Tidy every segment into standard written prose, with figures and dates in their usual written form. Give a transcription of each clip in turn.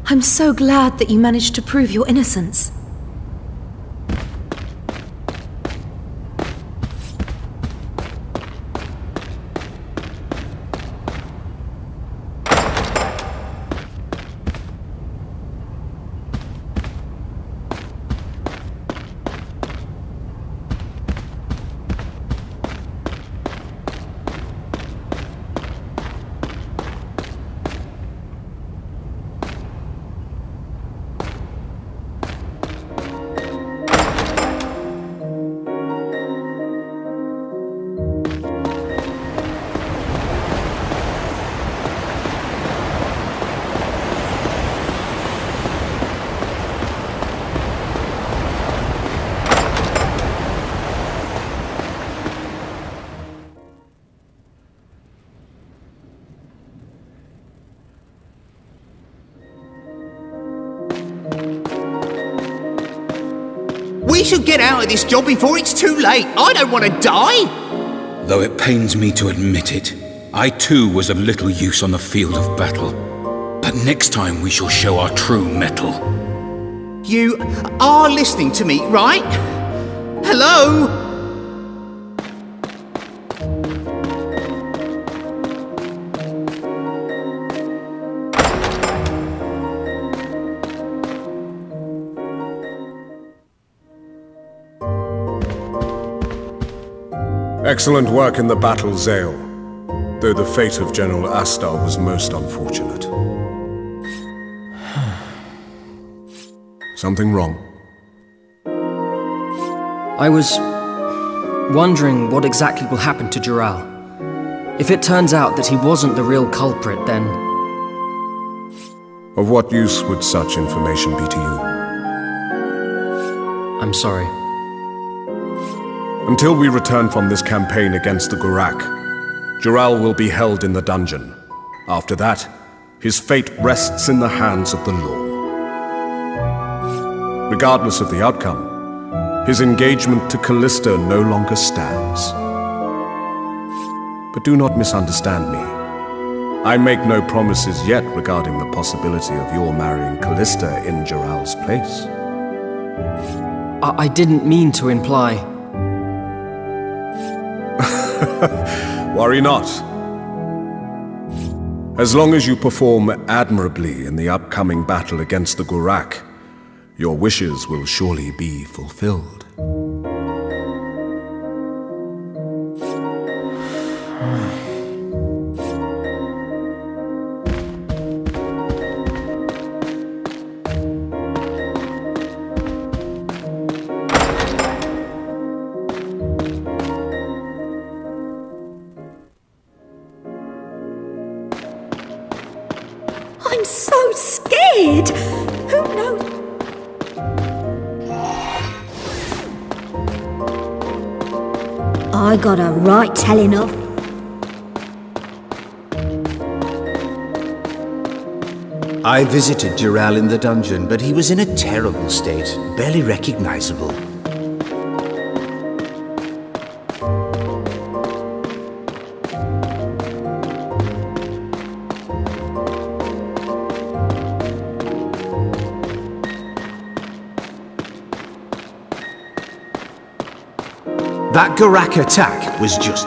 I'm so glad that you managed to prove your innocence. We should get out of this job before it's too late. I don't want to die. Though it pains me to admit it, I too was of little use on the field of battle. But next time we shall show our true mettle. You are listening to me, right? Hello? Excellent work in the battle, Zale, though the fate of General Astar was most unfortunate. Something wrong? I was wondering what exactly will happen to Jural. If it turns out that he wasn't the real culprit, then... Of what use would such information be to you? I'm sorry. Until we return from this campaign against the Gurak, Jural will be held in the dungeon. After that, his fate rests in the hands of the law. Regardless of the outcome, his engagement to Callista no longer stands. But do not misunderstand me. I make no promises yet regarding the possibility of your marrying Callista in Jural's place. I didn't mean to imply... Worry not. As long as you perform admirably in the upcoming battle against the Gurak, your wishes will surely be fulfilled. I'm so scared! Who knows? I got a right telling of. I visited Jural in the dungeon, but he was in a terrible state, barely recognizable. That Gurak attack was just...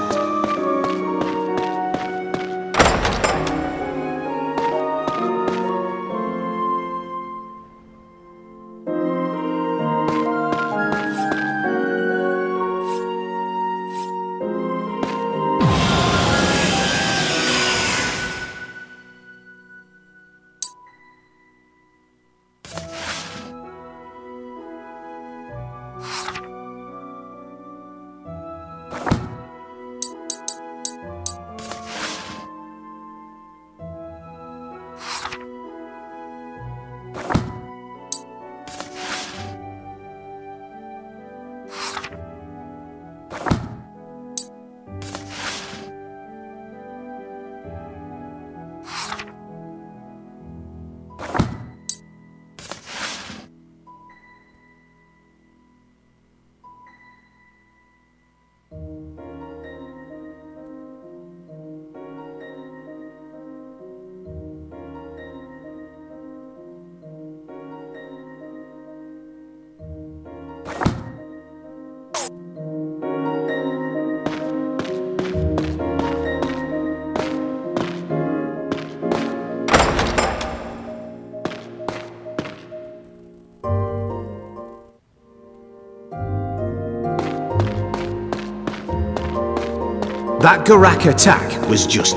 That Gorak attack was just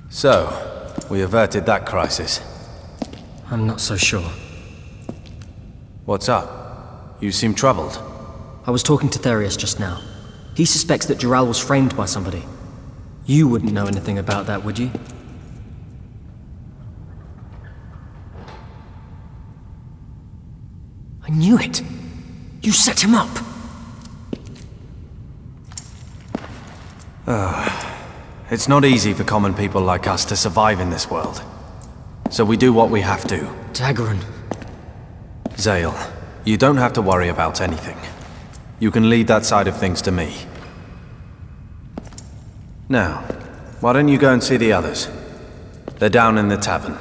So, we averted that crisis. I'm not so sure. What's up? You seem troubled. I was talking to Therius just now. He suspects that Jural was framed by somebody. You wouldn't know anything about that, would you? I knew it! You set him up! It's not easy for common people like us to survive in this world. So we do what we have to. Daggeron. Zale, you don't have to worry about anything. You can leave that side of things to me. Now, why don't you go and see the others? They're down in the tavern.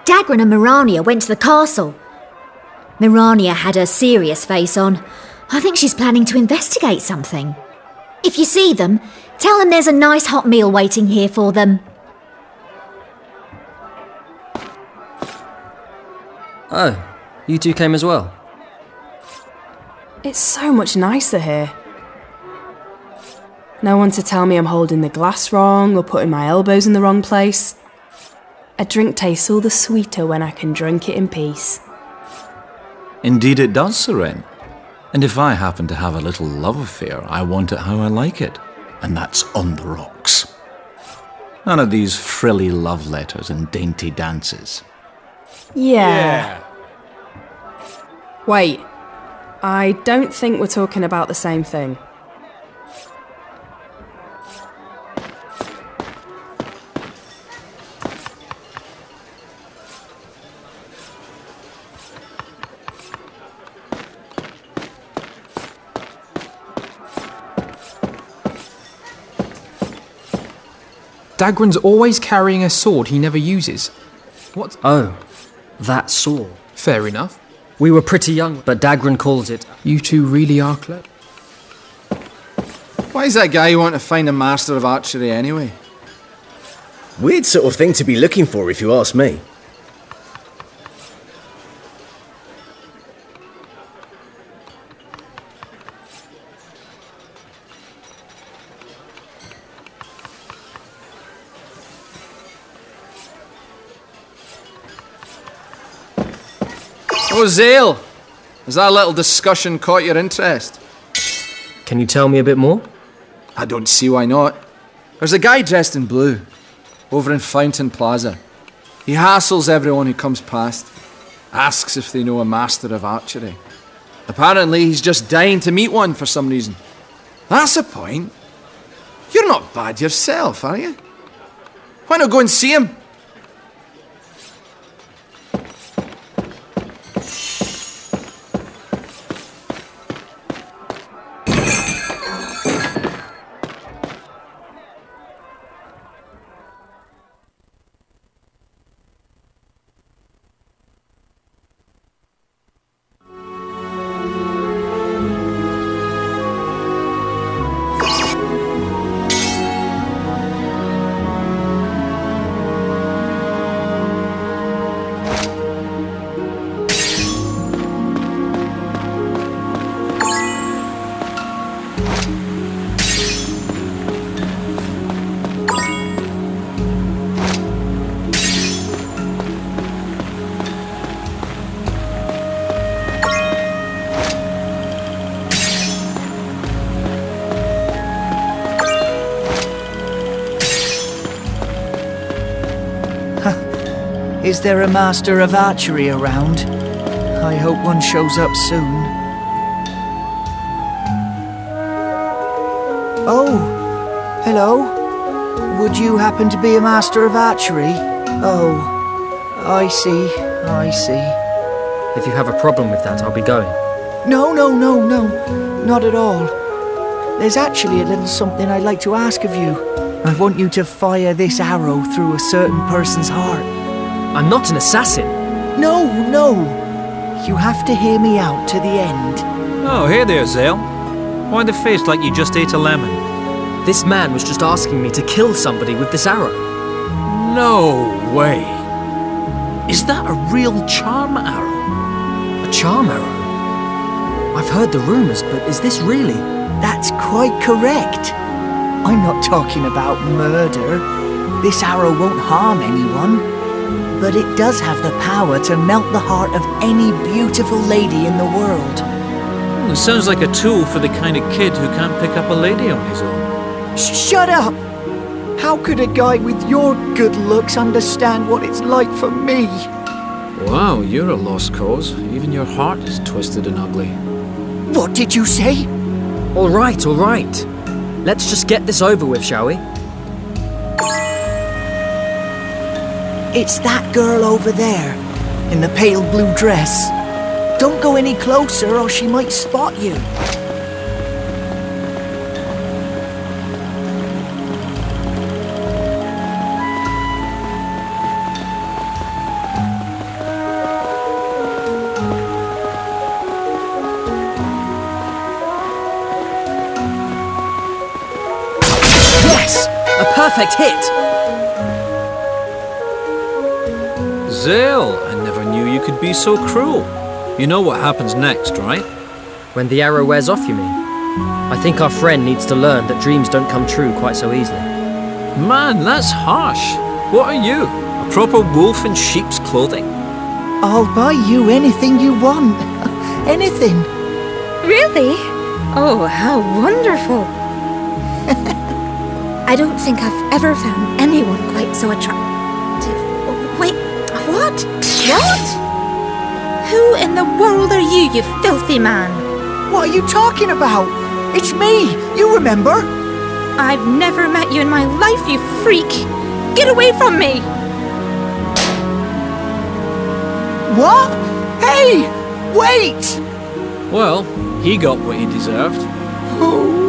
Daggeron and Mirania went to the castle. Mirania had her serious face on. I think she's planning to investigate something. If you see them, tell them there's a nice hot meal waiting here for them. Oh, you two came as well? It's so much nicer here. No one to tell me I'm holding the glass wrong or putting my elbows in the wrong place. A drink tastes all the sweeter when I can drink it in peace. Indeed it does, Seren. And if I happen to have a little love affair, I want it how I like it. And that's on the rocks. None of these frilly love letters and dainty dances. Yeah. Wait. I don't think we're talking about the same thing. Dagran's always carrying a sword he never uses. What? Oh, that sword. Fair enough. We were pretty young, but Dagran calls it. You two really are clever. Why does that guy want to find a master of archery anyway? Weird sort of thing to be looking for, if you ask me. Oh, Zale! Has that little discussion caught your interest? Can you tell me a bit more? I don't see why not. There's a guy dressed in blue, over in Fountain Plaza. He hassles everyone who comes past, asks if they know a master of archery. Apparently he's just dying to meet one for some reason. That's the point. You're not bad yourself, are you? Why not go and see him? Is there a master of archery around? I hope one shows up soon. Oh, hello? Would you happen to be a master of archery? Oh, I see, I see. If you have a problem with that, I'll be going. No, not at all. There's actually a little something I'd like to ask of you. I want you to fire this arrow through a certain person's heart. I'm not an assassin. No. You have to hear me out to the end. Oh, hey there, Zale. Why the face like you just ate a lemon? This man was just asking me to kill somebody with this arrow. No way. Is that a real charm arrow? A charm arrow? I've heard the rumours, but is this really? That's quite correct. I'm not talking about murder. This arrow won't harm anyone. But it does have the power to melt the heart of any beautiful lady in the world. It sounds like a tool for the kind of kid who can't pick up a lady on his own. Shut up! How could a guy with your good looks understand what it's like for me? Wow, you're a lost cause. Even your heart is twisted and ugly. What did you say? All right. Let's just get this over with, shall we? It's that girl over there, in the pale blue dress. Don't go any closer or she might spot you. Yes! A perfect hit! Zale, I never knew you could be so cruel. You know what happens next, right? When the arrow wears off, you mean? I think our friend needs to learn that dreams don't come true quite so easily. Man, that's harsh. What are you? A proper wolf in sheep's clothing? I'll buy you anything you want. Anything. Really? Oh, how wonderful. I don't think I've ever found anyone quite so attractive. Wait, what? What? Who in the world are you, you filthy man? What are you talking about? It's me! You remember? I've never met you in my life, you freak! Get away from me! What? Hey! Wait! Well, he got what he deserved. Oh.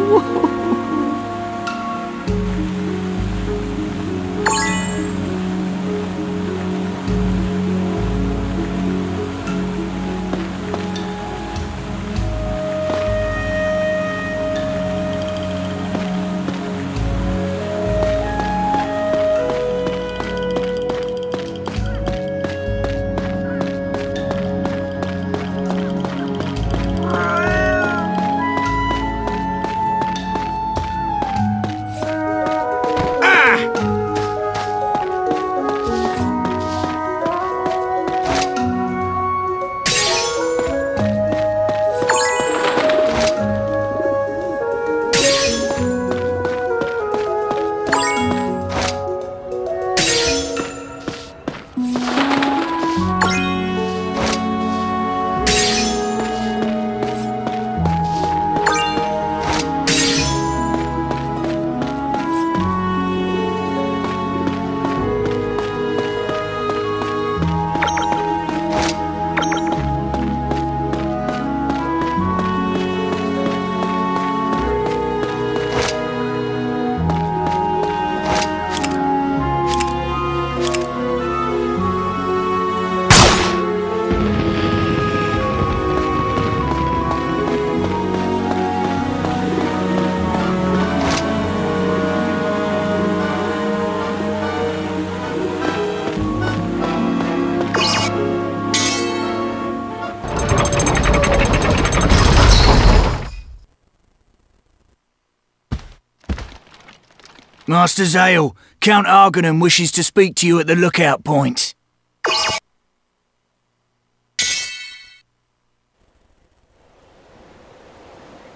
Master Zale, Count Argonham wishes to speak to you at the lookout point.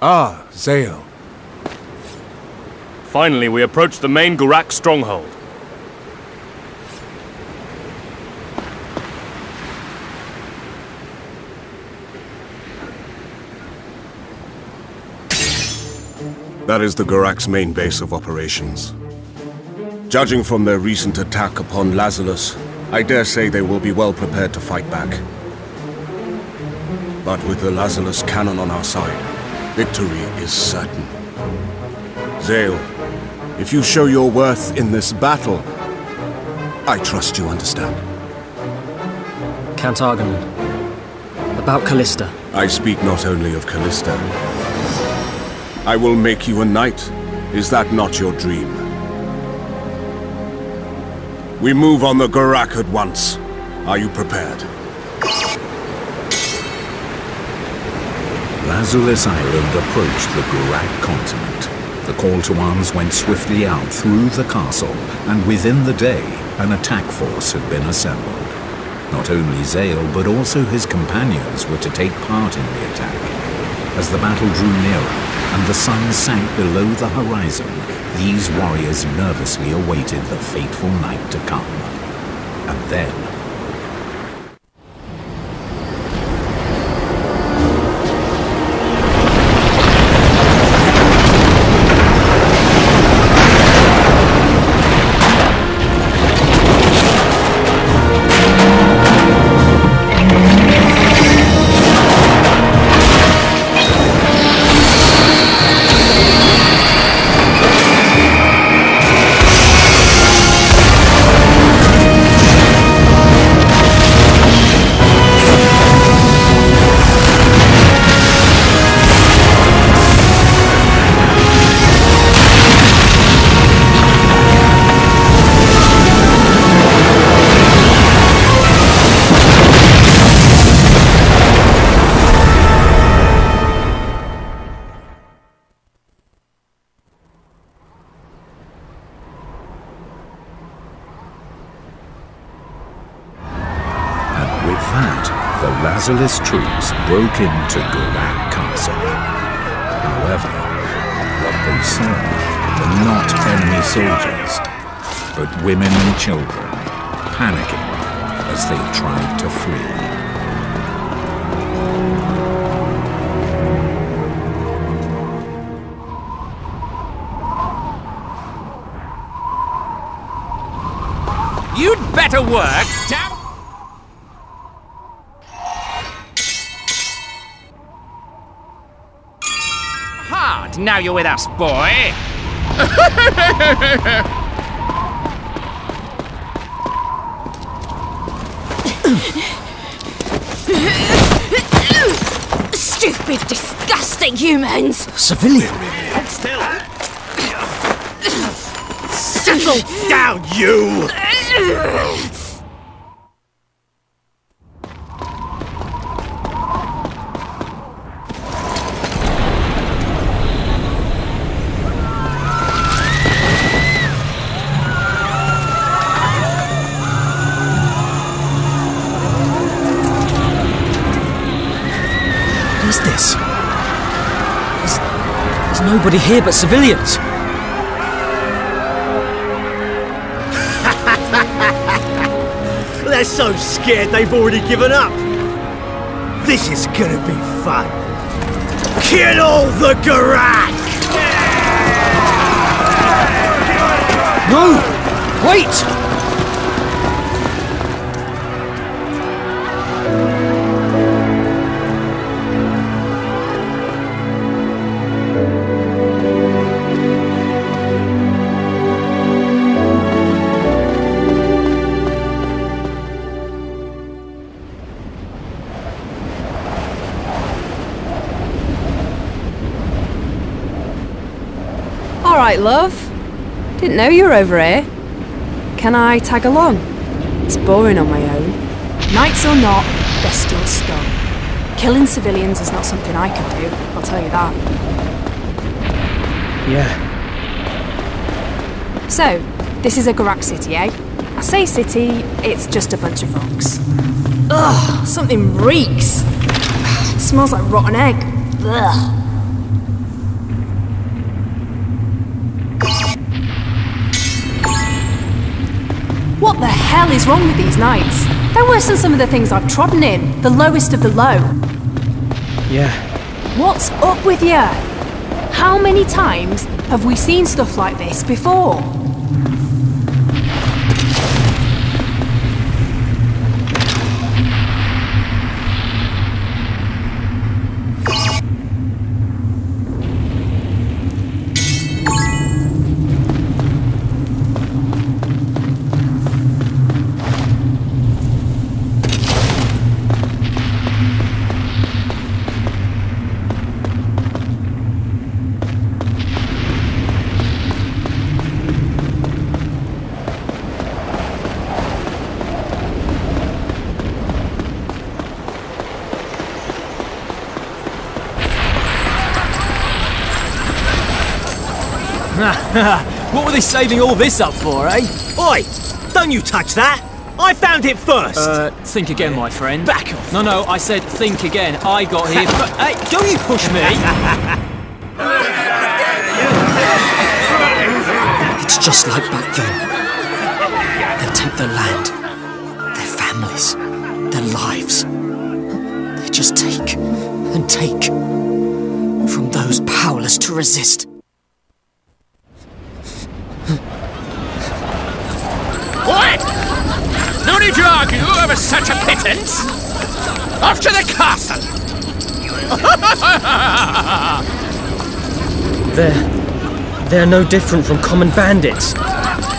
Ah, Zale. Finally, we approach the main Gurak stronghold. That is the Gurak's main base of operations. Judging from their recent attack upon Lazarus, I dare say they will be well prepared to fight back. But with the Lazarus cannon on our side, victory is certain. Zale, if you show your worth in this battle, I trust you understand. Count Argonham, about Callista. I speak not only of Callista. I will make you a knight. Is that not your dream? We move on the Gurak at once. Are you prepared? Lazulus Island approached the Gurak continent. The call to arms went swiftly out through the castle, and within the day, an attack force had been assembled. Not only Zale, but also his companions were to take part in the attack. As the battle drew nearer, and the sun sank below the horizon, these warriors nervously awaited the fateful night to come. And then, With that, the Lazarus troops broke into Gurak Castle. However, what they saw were not enemy soldiers, but women and children, panicking as they tried to flee. You'd better work, damn... Hard, now you're with us, boy. Stupid, disgusting humans! Civilian? Still. Settle down, you! What is this? There's nobody here but civilians. They're so scared they've already given up. This is gonna be fun. Kill all the Gurak! No! Wait! Alright, love. Didn't know you were over here. Can I tag along? It's boring on my own. Knights or not, they're still scum. Killing civilians is not something I can do, I'll tell you that. Yeah. So, this is a Gurak city, eh? I say city, it's just a bunch of rocks. Ugh, something reeks. It smells like rotten egg. Ugh. What the hell is wrong with these knights? They're worse than some of the things I've trodden in, the lowest of the low. Yeah. What's up with you? How many times have we seen stuff like this before? What were they saving all this up for, eh? Oi! Don't you touch that! I found it first! Think again, my friend. Back off! No, I said think again. I got here Hey, don't you push me! It's just like back then. They take their land, their families, their lives. They just take and take from those powerless to resist. What? No need to argue over such a pittance! Off to the castle! They're no different from common bandits.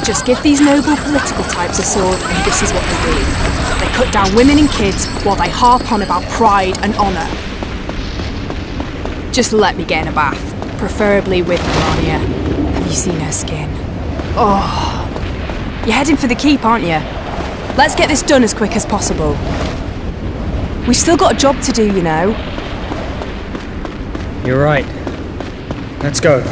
Just give these noble political types a sword and this is what they do. They cut down women and kids while they harp on about pride and honour. Just let me get in a bath, preferably with Melania. Have you seen her skin? Oh, you're heading for the keep, aren't you? Let's get this done as quick as possible. We've still got a job to do, you know. You're right. Let's go.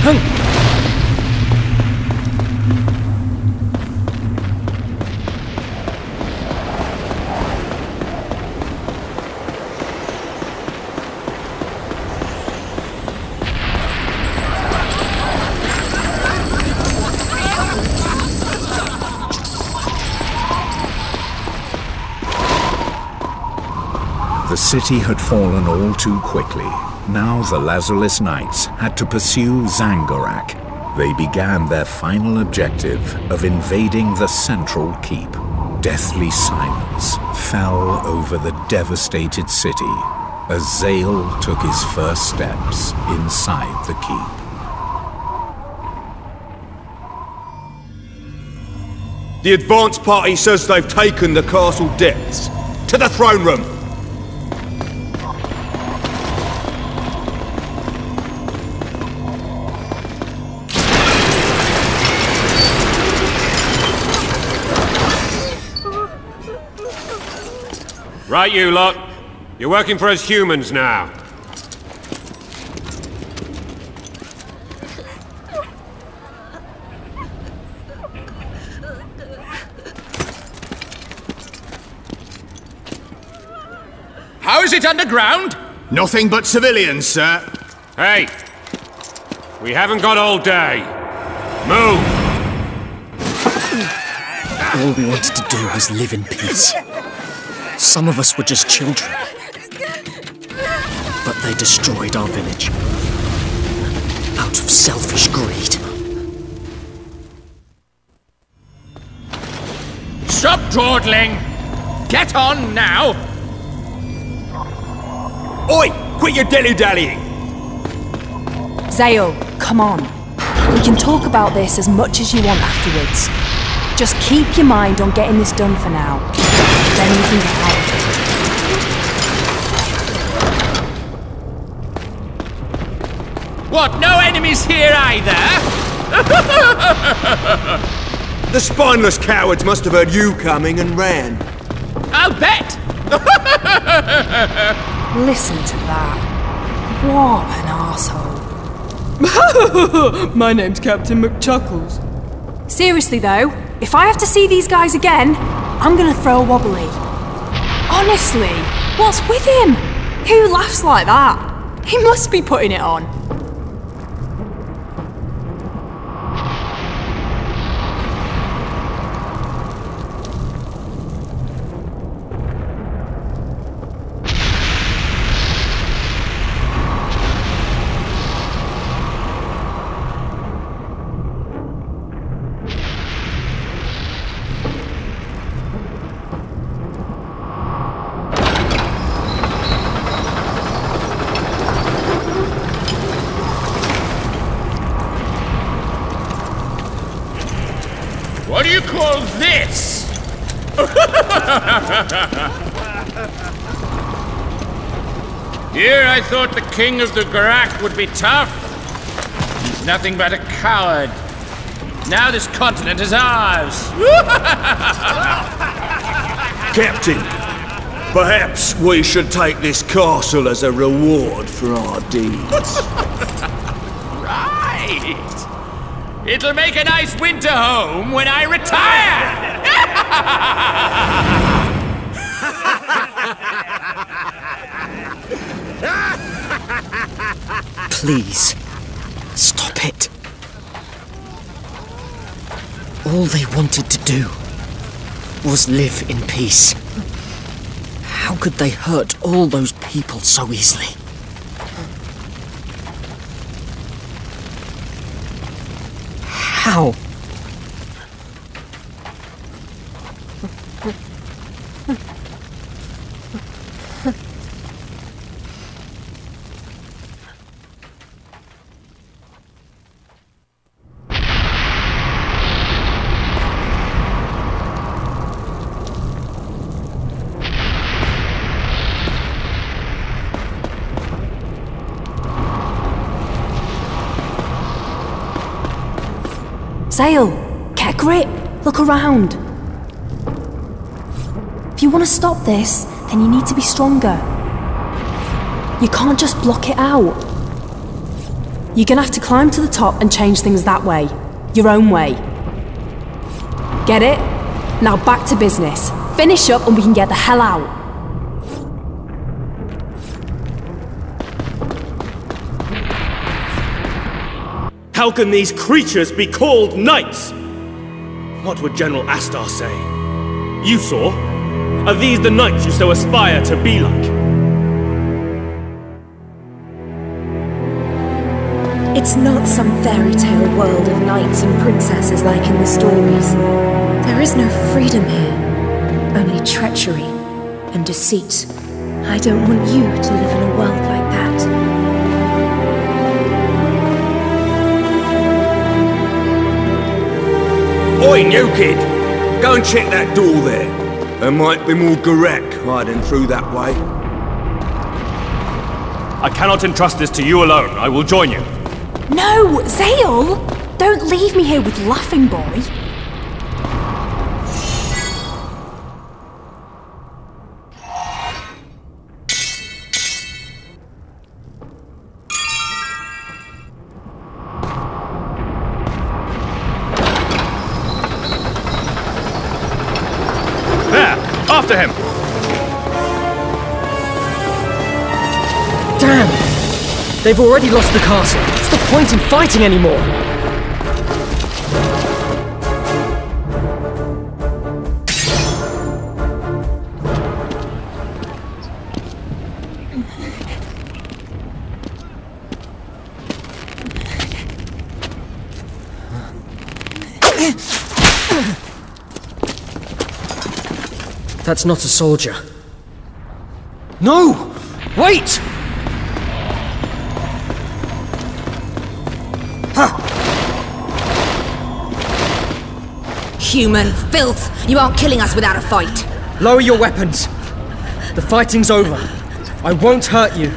The city had fallen all too quickly. Now the Lazarus Knights had to pursue Zangorak. They began their final objective of invading the central keep. Deathly silence fell over the devastated city as Zale took his first steps inside the keep. The advance party says they've taken the castle depths. To the throne room! Right, you lot. You're working for us humans now. How is it underground? Nothing but civilians, sir. Hey! We haven't got all day. Move! All we wanted to do was live in peace. Some of us were just children. But they destroyed our village. Out of selfish greed. Stop dawdling! Get on now! Oi! Quit your dilly-dallying! Zale, come on. We can talk about this as much as you want afterwards. Just keep your mind on getting this done for now. Then we can get out of here. What, no enemies here either? The spineless cowards must have heard you coming and ran. I'll bet! Listen to that. What an arsehole. My name's Captain McChuckles. Seriously though, if I have to see these guys again, I'm gonna throw a wobbly. Honestly, what's with him? Who laughs like that? He must be putting it on. What do you call this? Here I thought the king of the Garak would be tough. He's nothing but a coward. Now this continent is ours. Captain, perhaps we should take this castle as a reward for our deeds. Right. It'll make a nice winter home when I retire! Please, stop it. All they wanted to do was live in peace. How could they hurt all those people so easily? How? Zale, get a grip. Look around. If you want to stop this, then you need to be stronger. You can't just block it out. You're gonna have to climb to the top and change things that way. Your own way. Get it? Now back to business. Finish up and we can get the hell out. How can these creatures be called knights? What would General Astar say? You saw? Are these the knights you so aspire to be like? It's not some fairy tale world of knights and princesses like in the stories. There is no freedom here, only treachery and deceit. I don't want you to live in a world like that. Oi, new kid! Go and check that door there. There might be more Garak hiding through that way. I cannot entrust this to you alone. I will join you. No, Zale! Don't leave me here with Laughing Boy. There! After him! Damn! They've already lost the castle. What's the point in fighting anymore? That's not a soldier. No! Wait! Human filth! You aren't killing us without a fight! Lower your weapons. The fighting's over. I won't hurt you.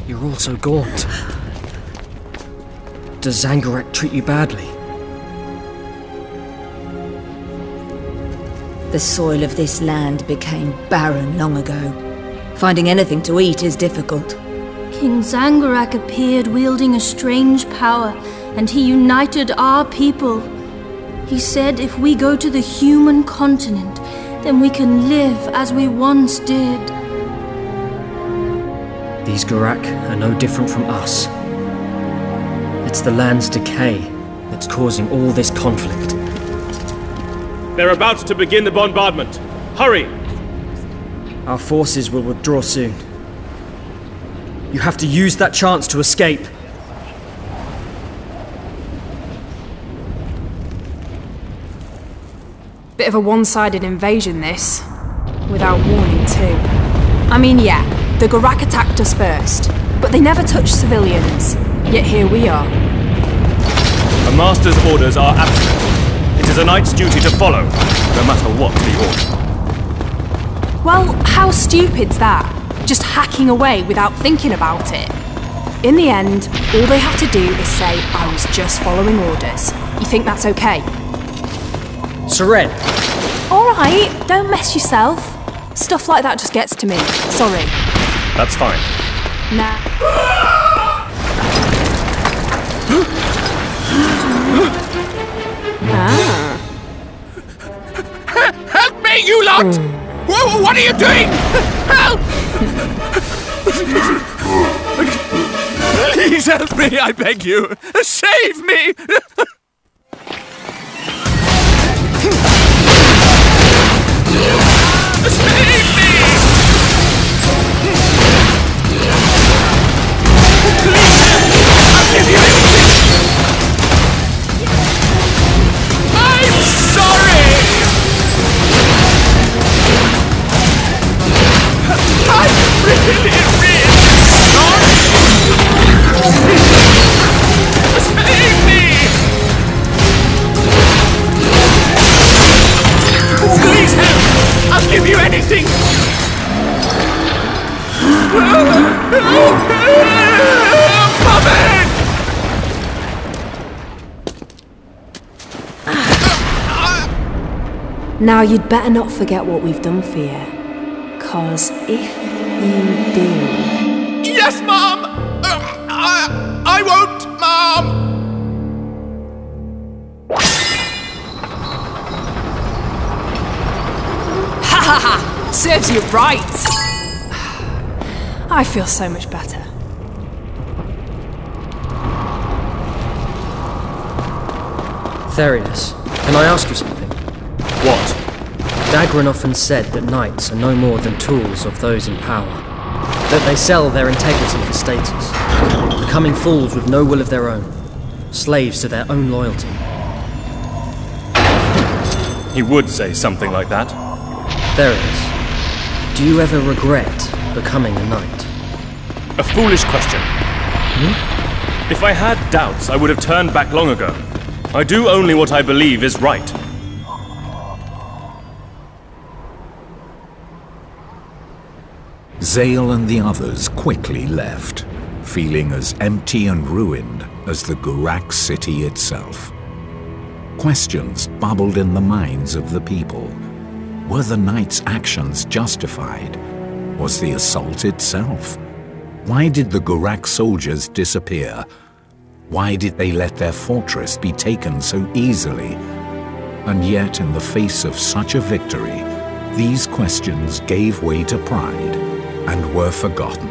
You're all so gaunt. Does Zangorak treat you badly? The soil of this land became barren long ago. Finding anything to eat is difficult. King Zangorak appeared wielding a strange power, and he united our people. He said if we go to the human continent, then we can live as we once did. These Garak are no different from us. It's the land's decay that's causing all this conflict. They're about to begin the bombardment. Hurry! Our forces will withdraw soon. You have to use that chance to escape. Bit of a one-sided invasion, this. Without warning, too. I mean, yeah, the Garak attacked us first, but they never touched civilians. Yet here we are. A master's orders are absolute. It is a knight's duty to follow, no matter what the order. Well, how stupid's that? Just hacking away without thinking about it. In the end, all they have to do is say, I was just following orders. You think that's okay? Seren! Alright, don't mess yourself. Stuff like that just gets to me. Sorry. That's fine. Nah. Help me, you lot! What are you doing? Help! Please help me, I beg you! Save me! Save me! Please, I'll give you anything! I'm sorry! I'm really, really sorry! Save me! Please help! I'll give you anything! Mother! Now you'd better not forget what we've done for you. 'Cause if you do... Yes, Mom! I won't, Mom! Ha ha ha! Serves you right! I feel so much better. Therius, can I ask you something? What? Dagran often said that knights are no more than tools of those in power. That they sell their integrity for status, becoming fools with no will of their own, slaves to their own loyalty. He would say something like that. Therius, do you ever regret becoming a knight? A foolish question. If I had doubts, I would have turned back long ago. I do only what I believe is right. Zale and the others quickly left, feeling as empty and ruined as the Gurak city itself. Questions bubbled in the minds of the people. Were the knights' actions justified? Was the assault itself? Why did the Gurak soldiers disappear? Why did they let their fortress be taken so easily? And yet, in the face of such a victory, these questions gave way to pride and were forgotten.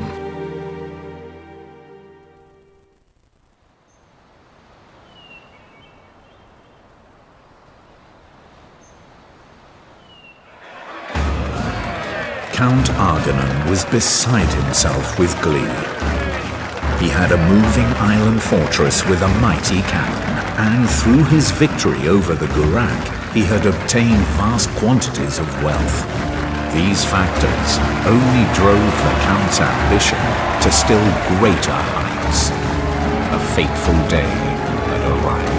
Count Arganan was beside himself with glee. He had a moving island fortress with a mighty cannon, and through his victory over the Gurak, he had obtained vast quantities of wealth. These factors only drove the Count's ambition to still greater heights. A fateful day had arrived.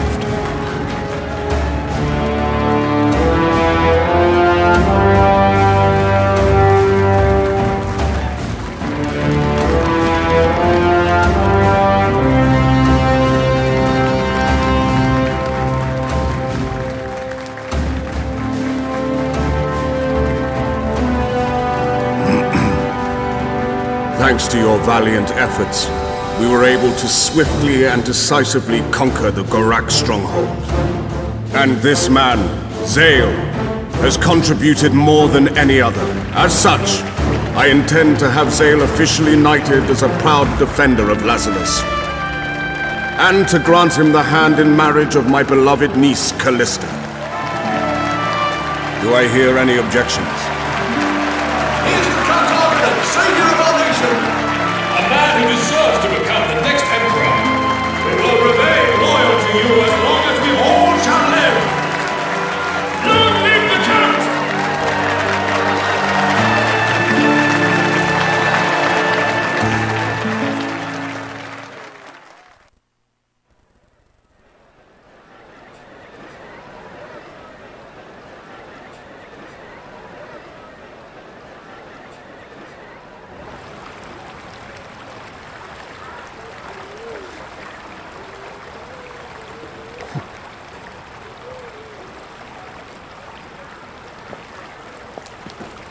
Thanks to your valiant efforts, we were able to swiftly and decisively conquer the Gurak stronghold. And this man, Zale, has contributed more than any other. As such, I intend to have Zale officially knighted as a proud defender of Lazarus, and to grant him the hand in marriage of my beloved niece, Callista. Do I hear any objections? A man who deserves to become the next emperor. We will remain loyal to you as long as we all shall live. Long live the Count!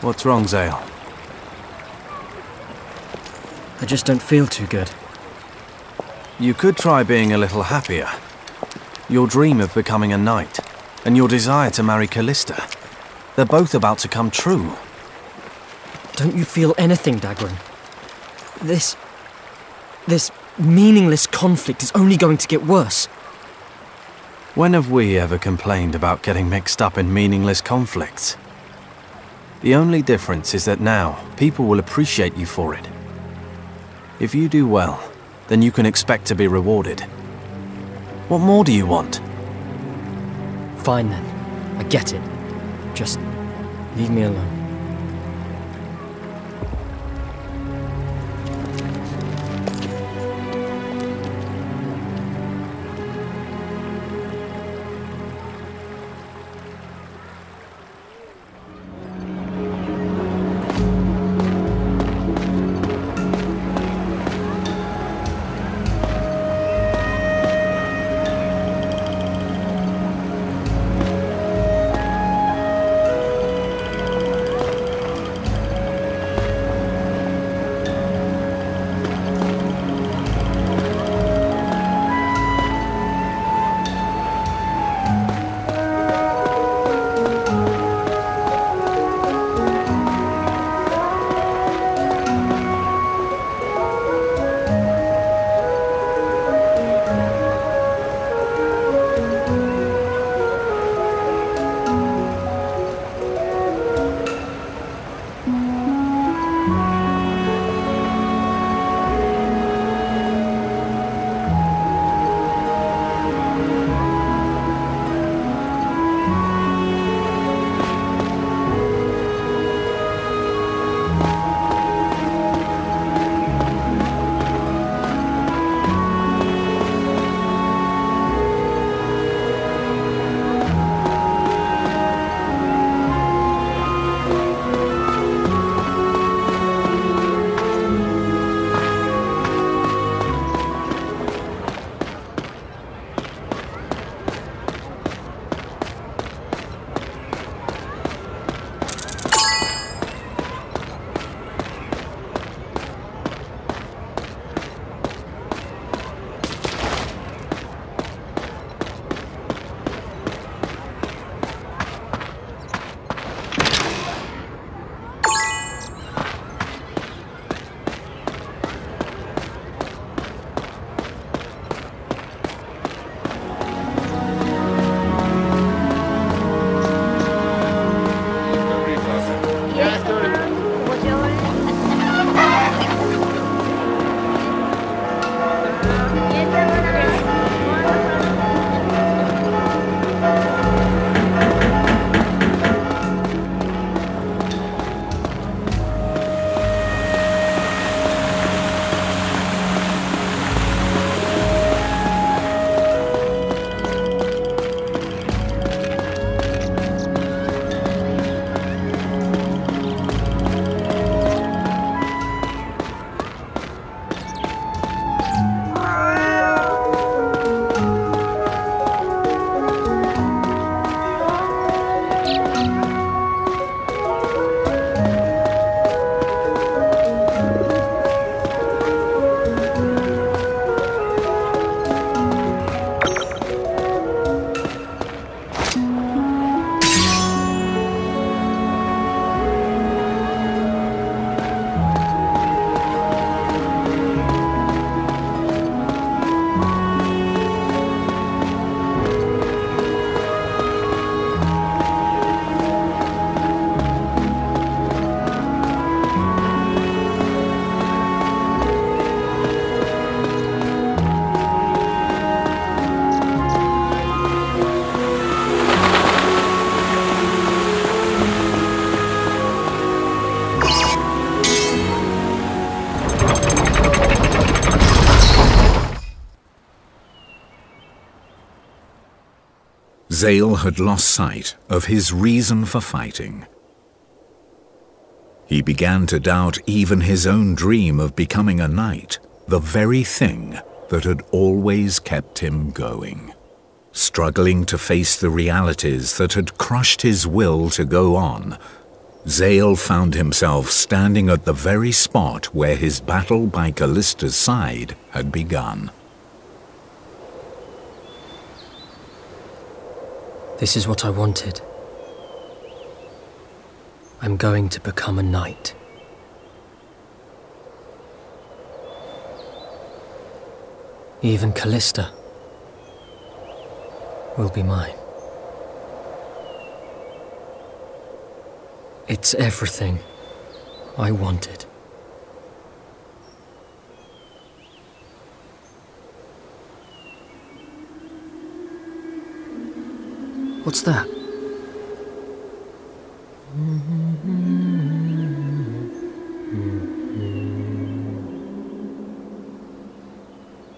What's wrong, Zale? I just don't feel too good. You could try being a little happier. Your dream of becoming a knight, and your desire to marry Callista, they're both about to come true. Don't you feel anything, Dagran? This meaningless conflict is only going to get worse. When have we ever complained about getting mixed up in meaningless conflicts? The only difference is that now, people will appreciate you for it. If you do well, then you can expect to be rewarded. What more do you want? Fine then. I get it. Just leave me alone. Zale had lost sight of his reason for fighting. He began to doubt even his own dream of becoming a knight, the very thing that had always kept him going. Struggling to face the realities that had crushed his will to go on, Zale found himself standing at the very spot where his battle by Callista's side had begun. This is what I wanted. I'm going to become a knight. Even Callista will be mine. It's everything I wanted. What's that?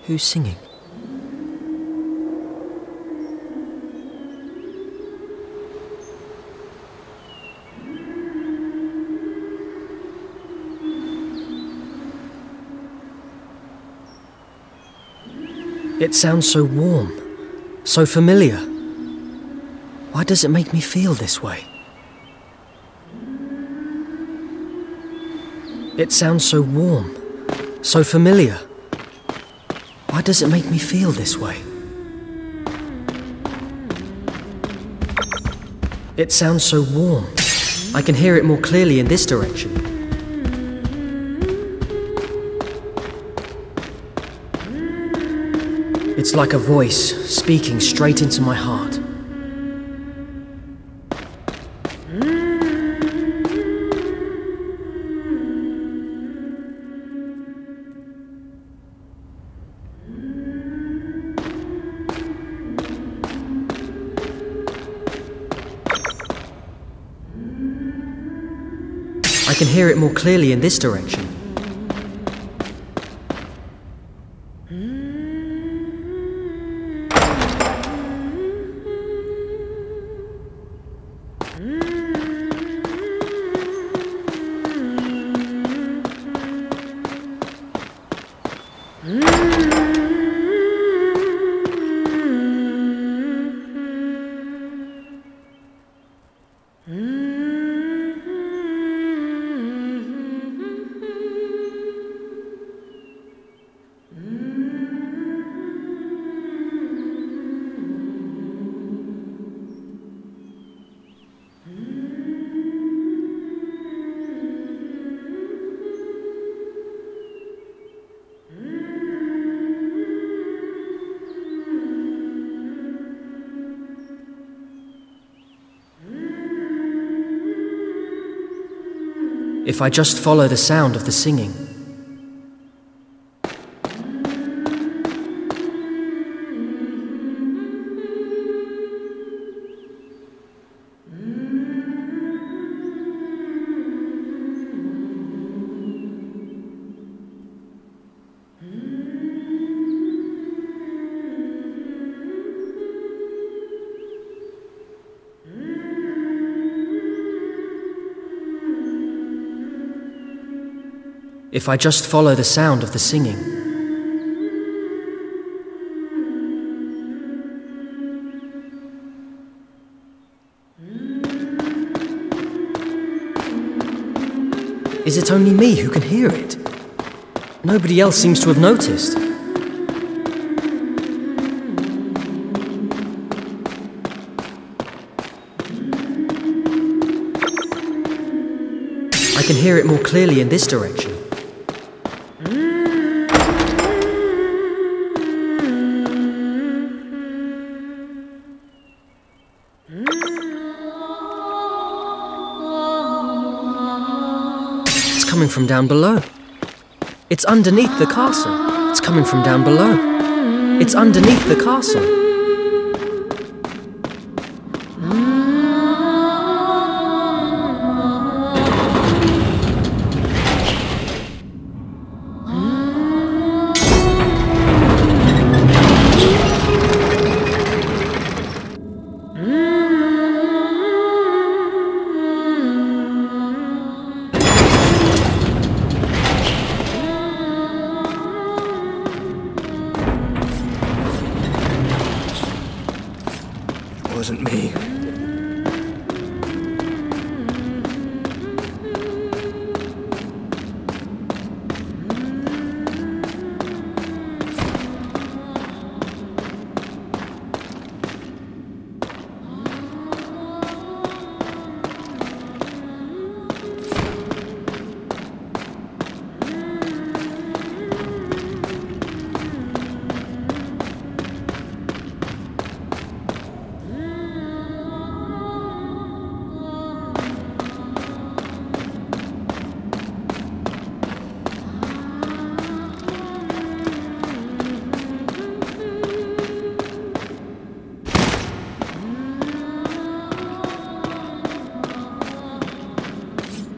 Who's singing? It sounds so warm, so familiar. Why does it make me feel this way? It sounds so warm, so familiar. Why does it make me feel this way? It sounds so warm. I can hear it more clearly in this direction. It's like a voice speaking straight into my heart. I can hear it more clearly in this direction. If I just follow the sound of the singing. If I just follow the sound of the singing. Is it only me who can hear it? Nobody else seems to have noticed. I can hear it more clearly in this direction. It's coming from down below. It's underneath the castle. It's coming from down below. It's underneath the castle.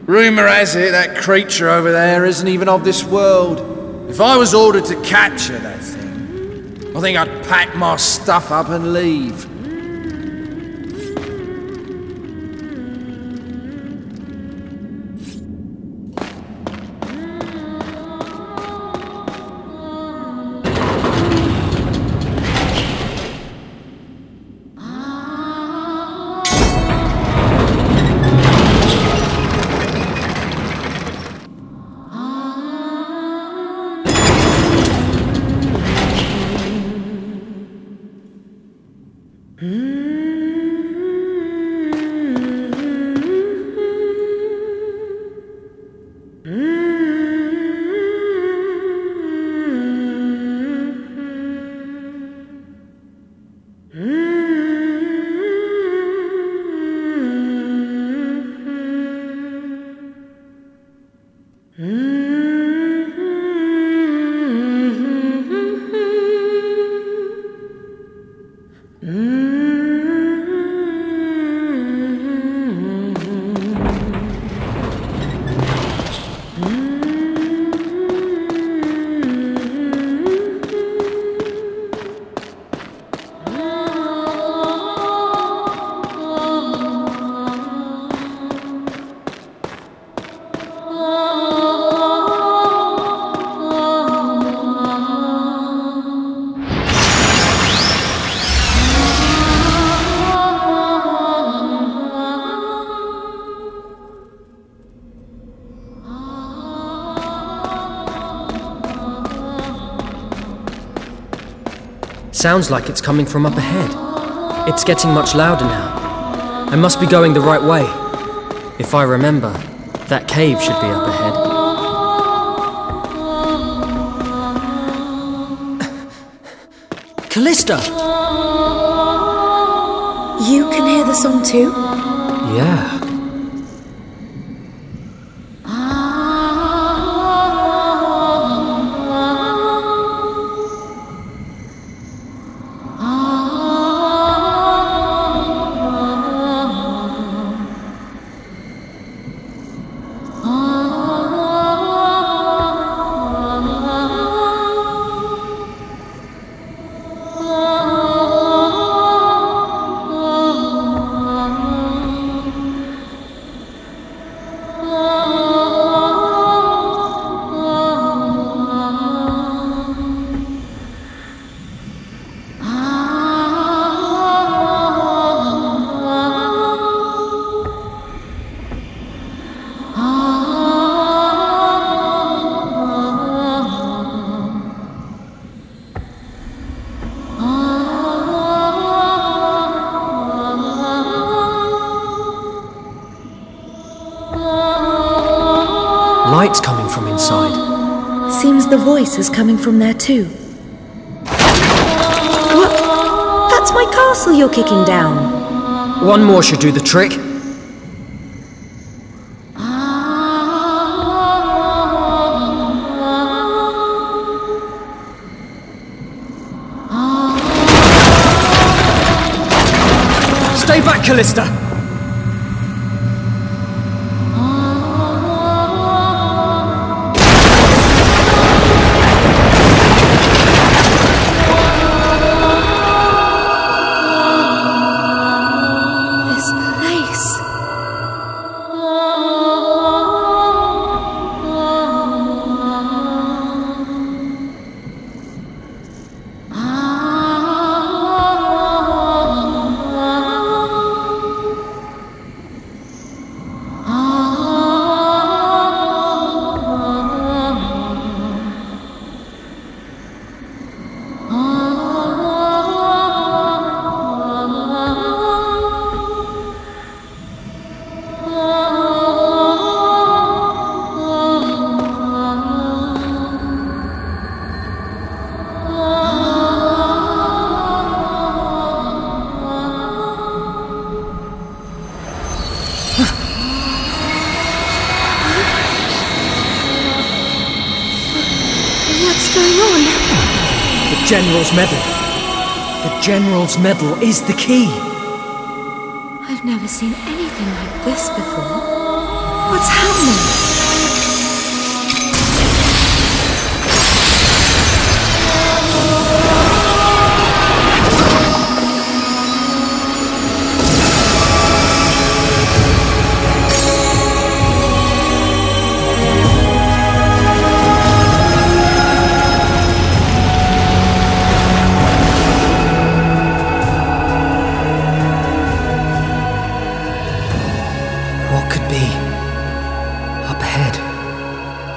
Rumour has it that creature over there isn't even of this world. If I was ordered to capture that thing, I think I'd pack my stuff up and leave. Sounds like it's coming from up ahead. It's getting much louder now. I must be going the right way. If I remember, that cave should be up ahead. Callista! You can hear the song too? Yeah. Light's coming from inside. Seems the voice is coming from there too. What? That's my castle you're kicking down. One more should do the trick. Stay back, Callista! What's going on? The General's medal. The General's medal is the key. I've never seen anything like this before. What's happening?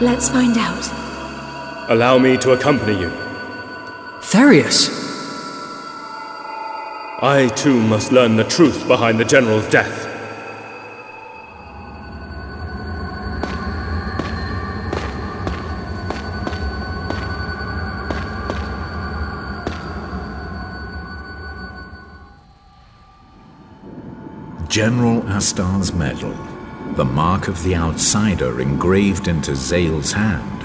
Let's find out. Allow me to accompany you. Therius! I too must learn the truth behind the General's death. General Astar's medal, the mark of the outsider engraved into Zale's hand,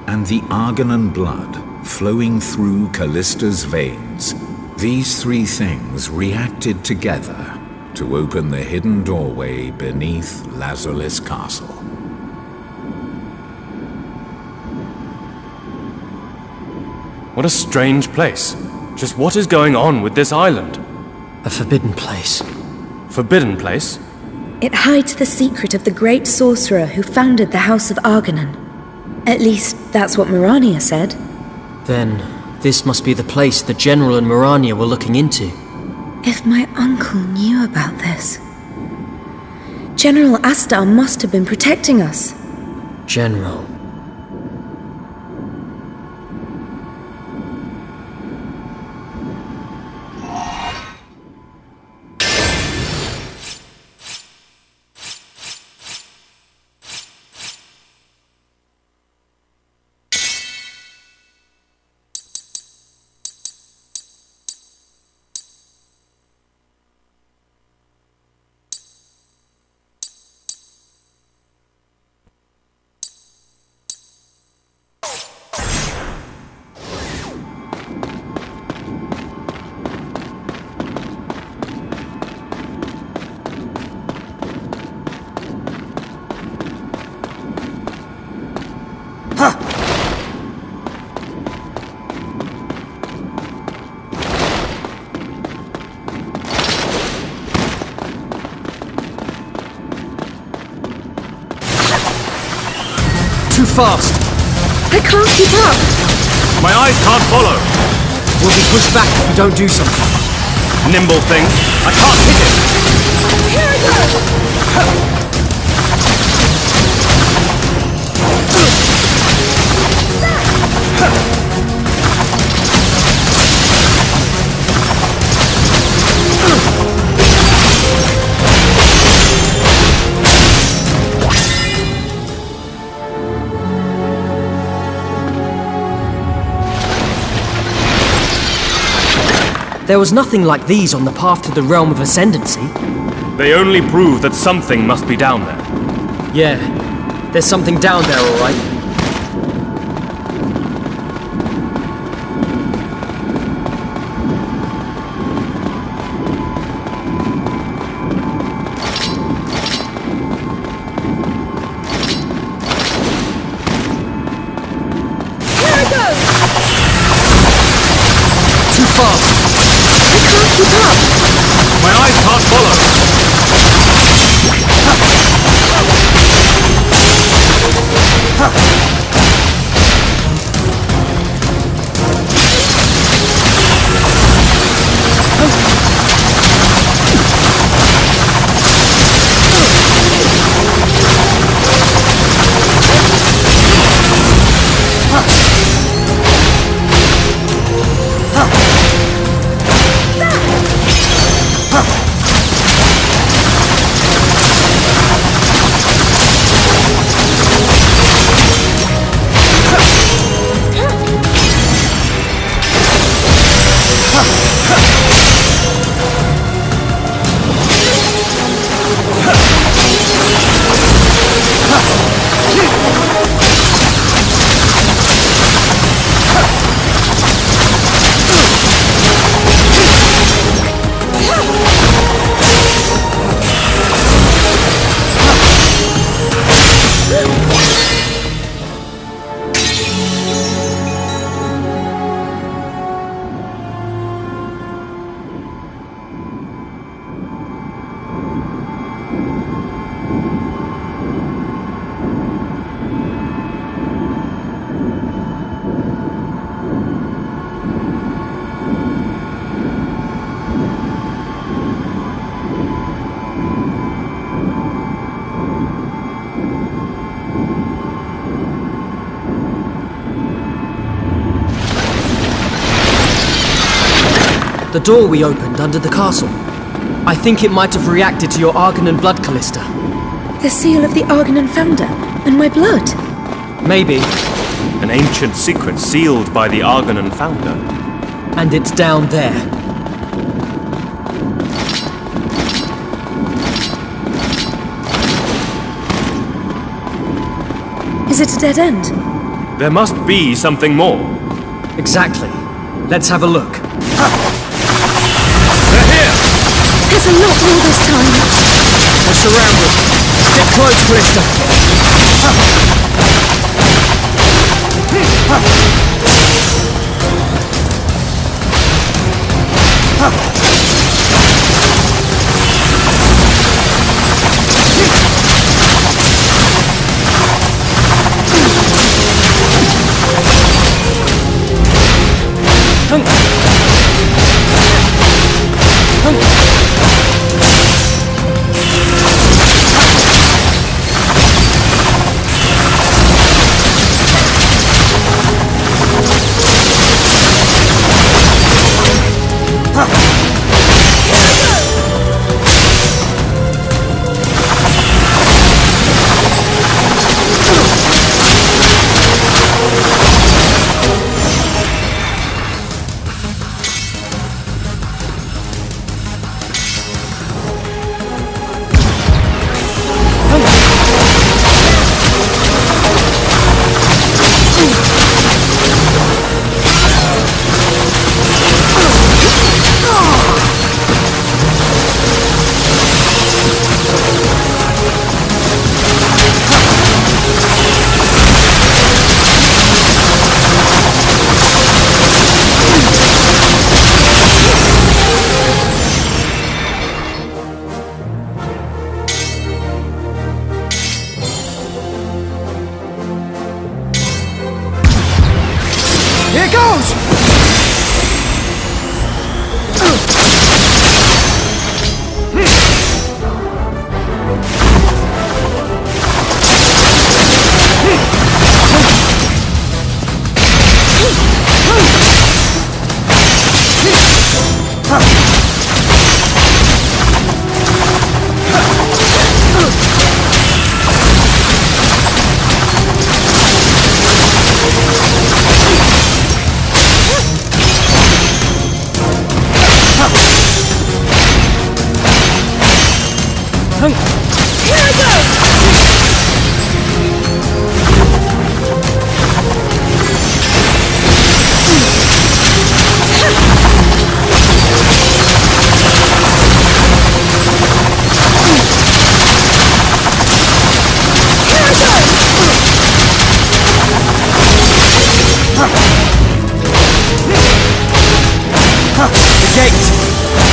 and the Argonan blood flowing through Callista's veins. These three things reacted together to open the hidden doorway beneath Lazarus Castle. What a strange place. Just what is going on with this island? A forbidden place. Forbidden place? It hides the secret of the great sorcerer who founded the House of Argonan. At least, that's what Mirania said. Then, this must be the place the General and Mirania were looking into. If my uncle knew about this... General Astar must have been protecting us. General. Too fast! I can't keep up! My eyes can't follow! We'll be pushed back if we don't do something. Nimble thing! I can't hit it! Here I go! There was nothing like these on the path to the realm of Ascendancy. They only prove that something must be down there. Yeah, there's something down there, all right. Here I go! Too fast! Keep up! My eyes can't follow! The door we opened under the castle. I think it might have reacted to your Argonan blood, Callista. The seal of the Argonan founder, and my blood. Maybe. An ancient secret sealed by the Argonan founder. And it's down there. Is it a dead end? There must be something more. Exactly. Let's have a look. They're here! There's a lot more this time. We're surrounded. Stick close, Callista. Here goes!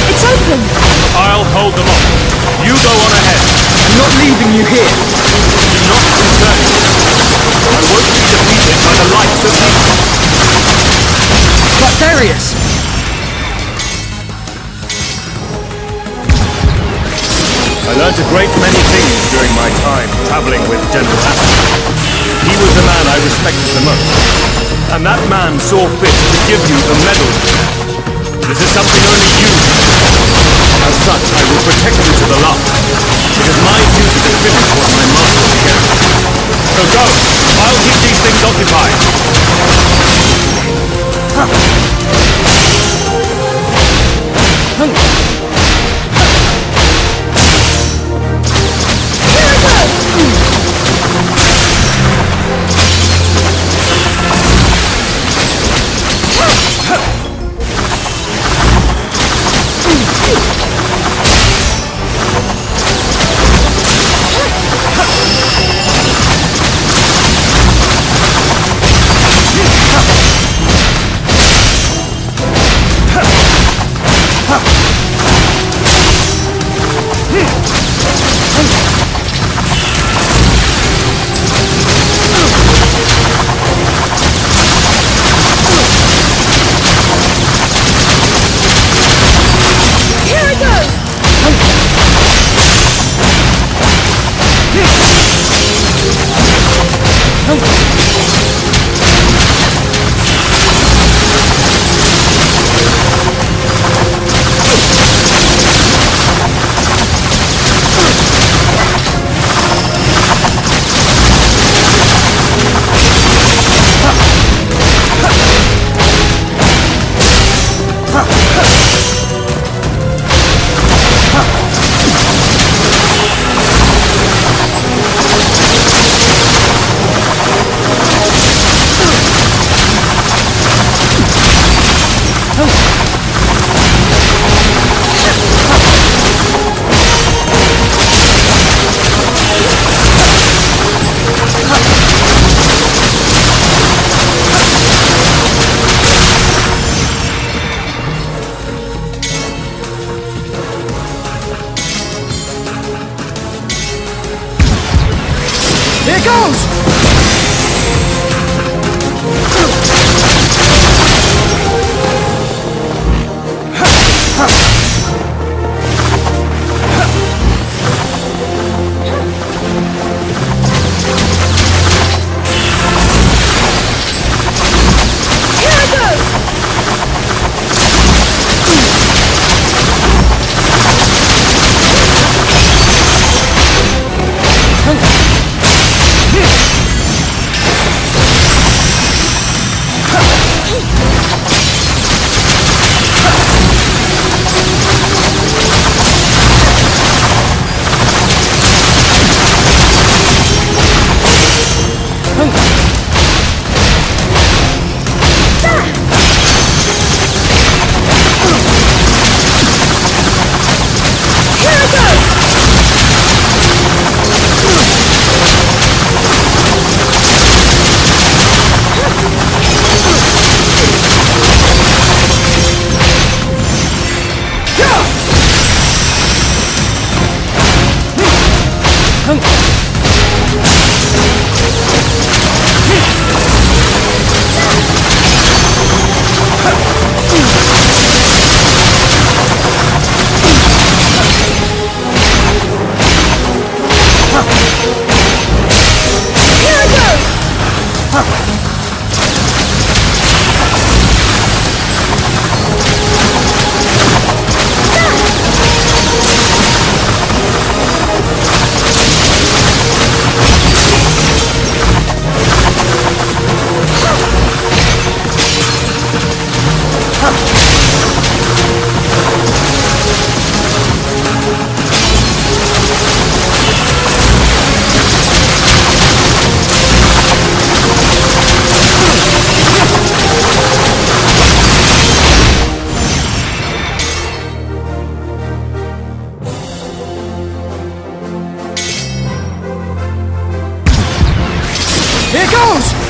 It's open! I'll hold them off. You go on ahead. I'm not leaving you here. Do not concern yourself. I won't be defeated by the likes of you. But Darius! I learnt a great many things during my time traveling with General Astor. He was the man I respected the most. And that man saw fit to give you the medal. This is something only you can do. As such, I will protect you to the last. It is my duty to finish what my master began. So go! I'll keep these things occupied. Here it goes! Here it goes!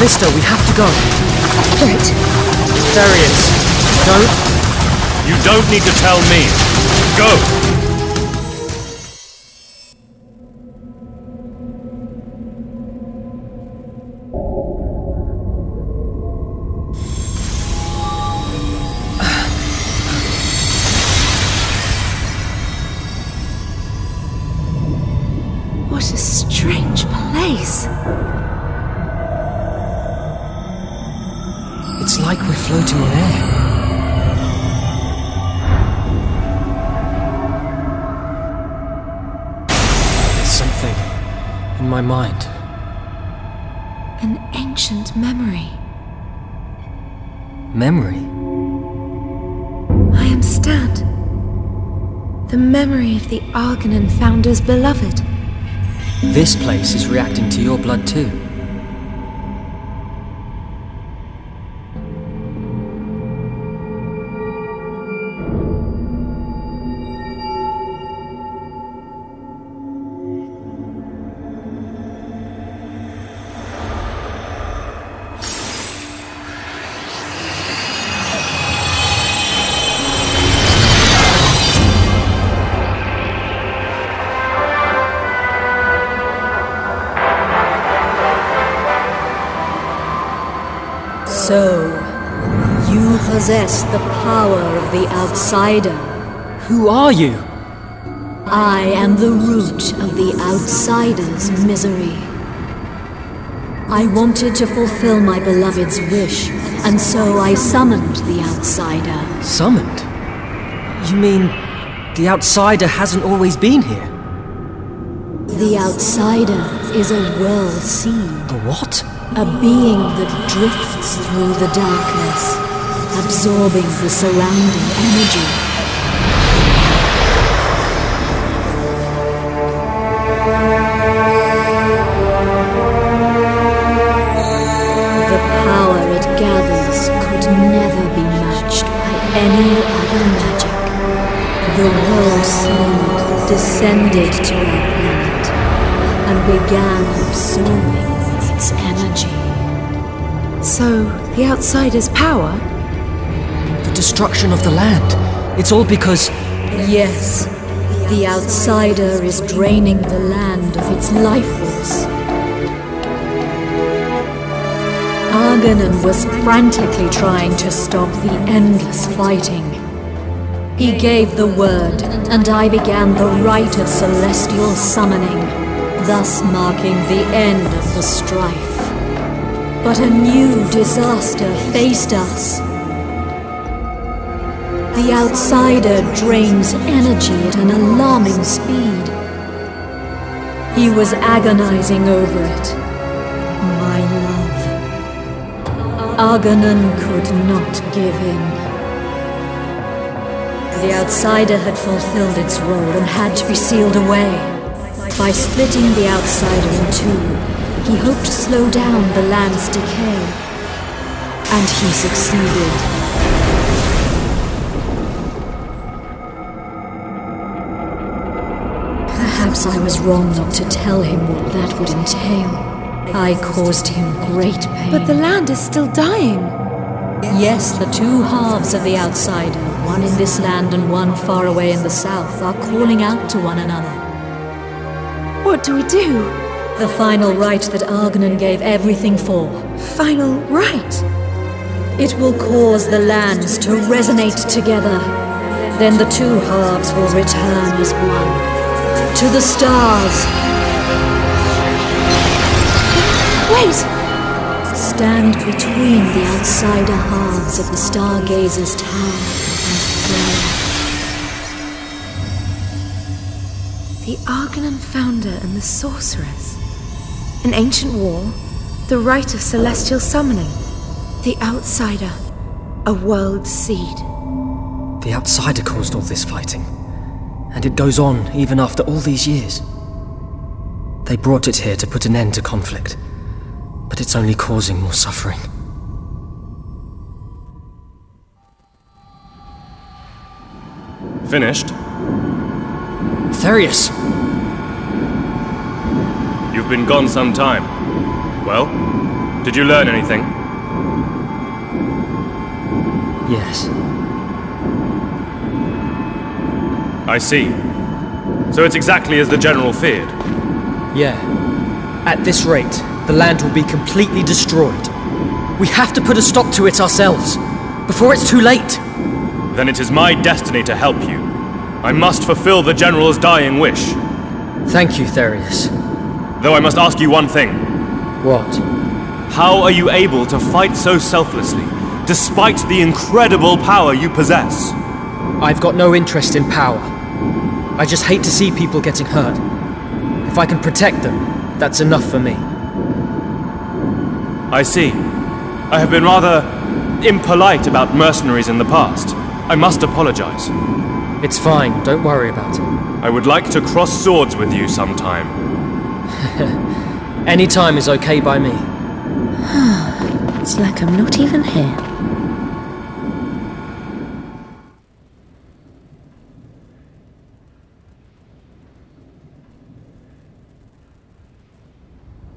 Callisto, we have to go. Right. There he is. No. You don't need to tell me. Go! What a strange place. It's like we're floating on air. There's something in my mind. An ancient memory. Memory? I understand. The memory of the Argonan founder's beloved. This place is reacting to your blood too. So, you possess the power of the outsider. Who are you? I am the root of the outsider's misery. I wanted to fulfill my beloved's wish, and so I summoned the outsider. Summoned? You mean the outsider hasn't always been here? The outsider is a world seed. A what? A being that drifts through the darkness, absorbing the surrounding energy. The power it gathers could never be matched by any other magic. The world seed descended to our planet and began absorbing its energy. So, the outsider's power? The destruction of the land. It's all because... Yes, the outsider is draining the land of its life force. Argonan was frantically trying to stop the endless fighting. He gave the word, and I began the rite of celestial summoning, thus marking the end of the strife. But a new disaster faced us. The outsider drains energy at an alarming speed. He was agonizing over it. My love. Argonan could not give in. The outsider had fulfilled its role and had to be sealed away. By splitting the outsider in two, he hoped to slow down the land's decay. And he succeeded. Perhaps I was wrong not to tell him what that would entail. I caused him great pain. But the land is still dying. Yes, the two halves of the outsider, one in this land and one far away in the south, are calling out to one another. What do we do? The final rite that Argonan gave everything for. Final rite? It will cause the lands to resonate together. Then the two halves will return as one. To the stars. Wait! Stand between the outsider halves of the Stargazer's tower and pray. The Argonan founder and the sorceress. An ancient war, the rite of celestial summoning, the outsider, a world seed. The outsider caused all this fighting, and it goes on even after all these years. They brought it here to put an end to conflict, but it's only causing more suffering. Finished? Therius! You've been gone some time. Well, did you learn anything? Yes. I see. So it's exactly as the General feared? Yeah. At this rate, the land will be completely destroyed. We have to put a stop to it ourselves, before it's too late. Then it is my destiny to help you. I must fulfill the General's dying wish. Thank you, Therius. Though I must ask you one thing. What? How are you able to fight so selflessly, despite the incredible power you possess? I've got no interest in power. I just hate to see people getting hurt. If I can protect them, that's enough for me. I see. I have been rather impolite about mercenaries in the past. I must apologize. It's fine, don't worry about it. I would like to cross swords with you sometime. Any time is okay by me. It's like I'm not even here.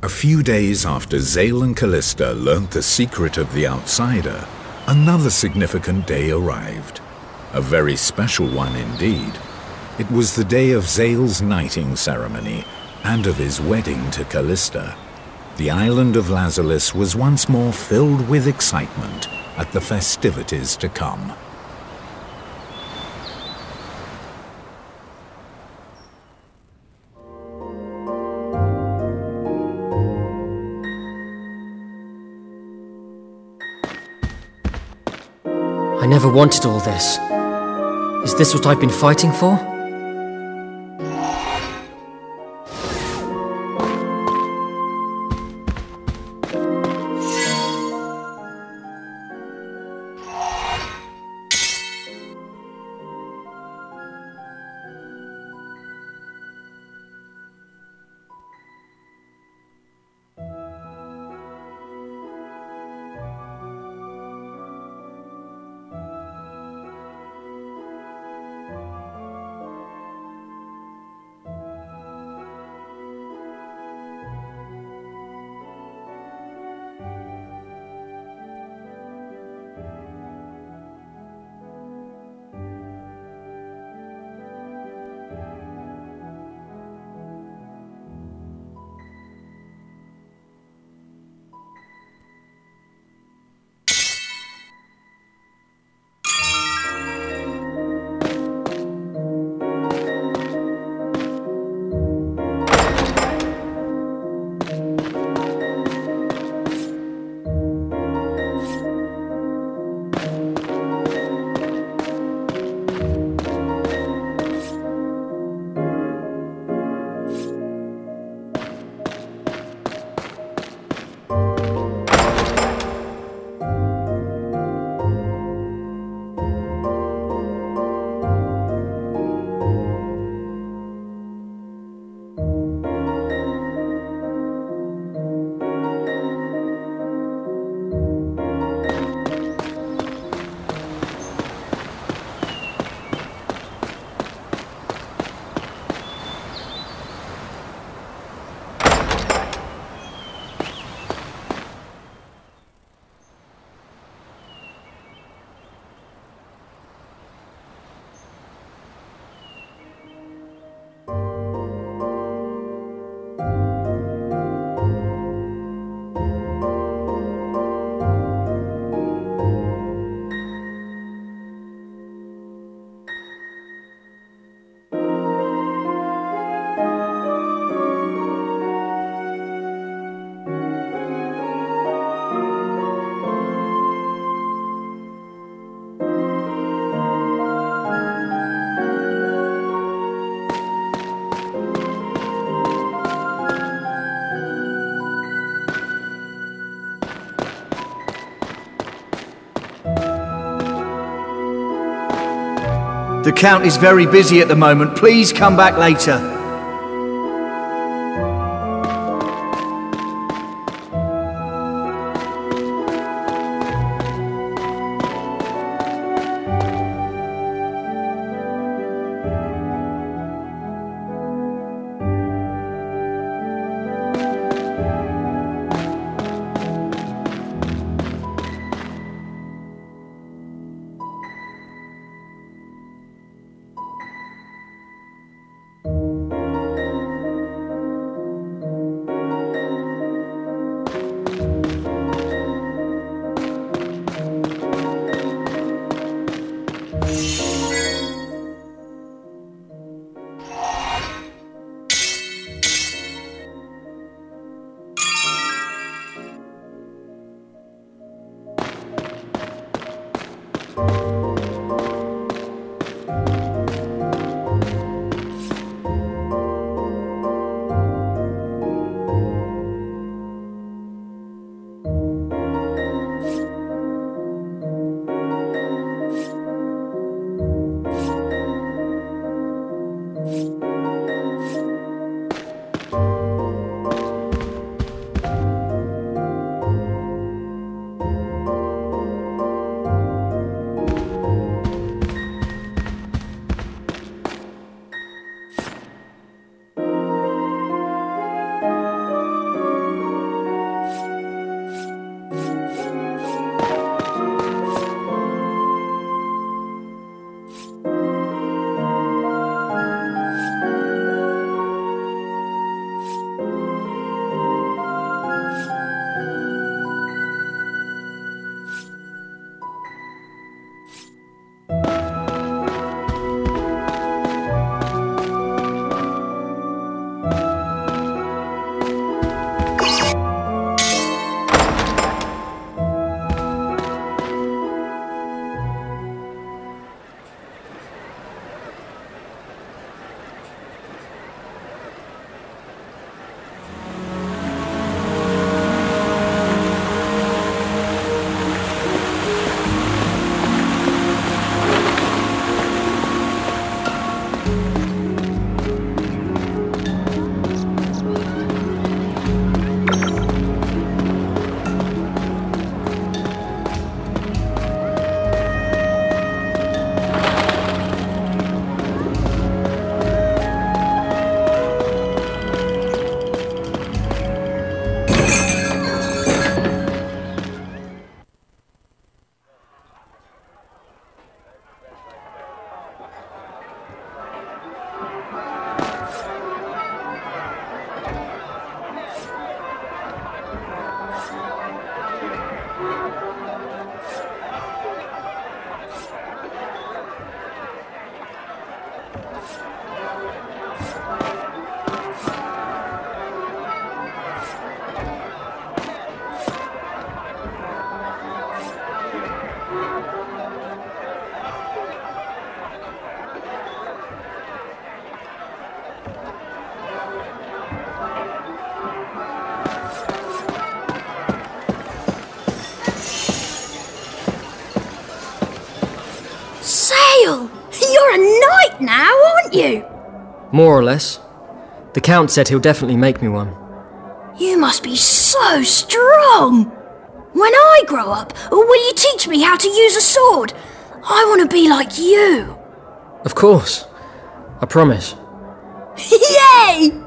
A few days after Zale and Callista learnt the secret of the Outsider, another significant day arrived. A very special one indeed. It was the day of Zale's knighting ceremony and of his wedding to Callista. The island of Lazulis was once more filled with excitement at the festivities to come. I never wanted all this. Is this what I've been fighting for? The Count is very busy at the moment. Please come back later. now, aren't you? More or less. The Count said he'll definitely make me one. You must be so strong. When I grow up, will you teach me how to use a sword? I want to be like you. Of course. I promise. Yay!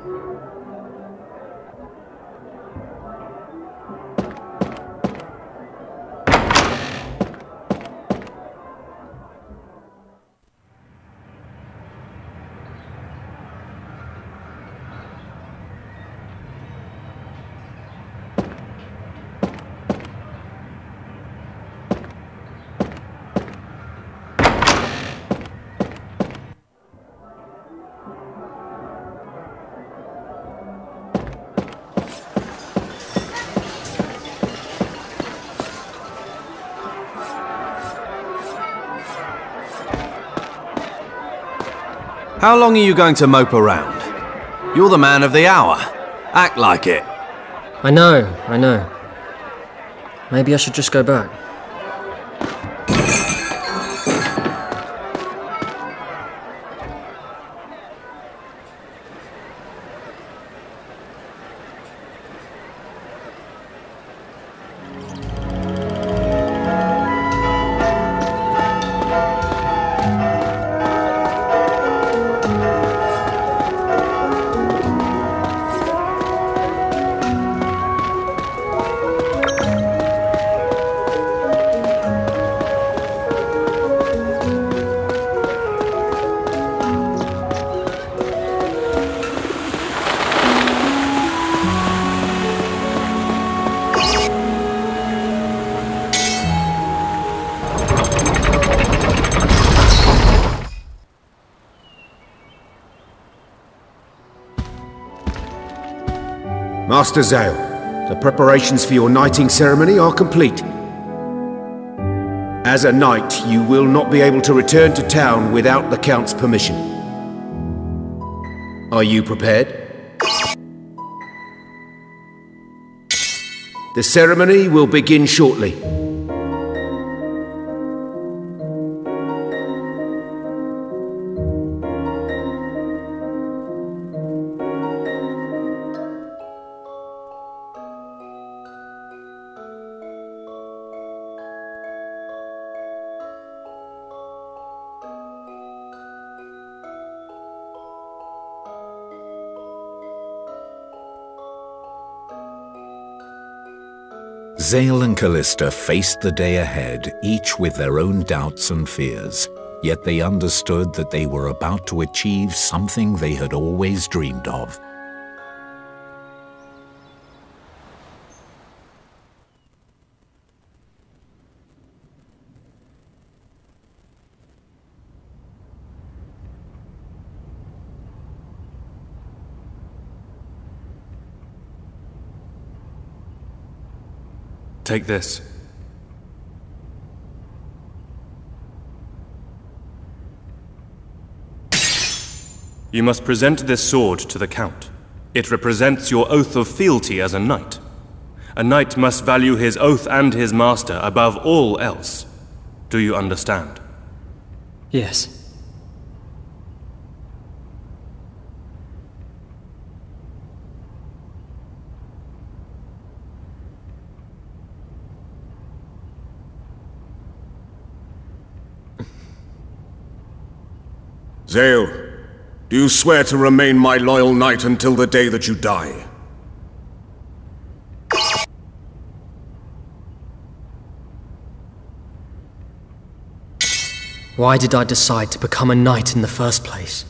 How long are you going to mope around? You're the man of the hour. Act like it. I know. Maybe I should just go back. Master Zale, the preparations for your knighting ceremony are complete. As a knight, you will not be able to return to town without the Count's permission. Are you prepared? The ceremony will begin shortly. Zale and Callista faced the day ahead, each with their own doubts and fears. Yet they understood that they were about to achieve something they had always dreamed of. Take this. You must present this sword to the Count. It represents your oath of fealty as a knight. A knight must value his oath and his master above all else. Do you understand? Yes. Zale, do you swear to remain my loyal knight until the day that you die? Why did I decide to become a knight in the first place?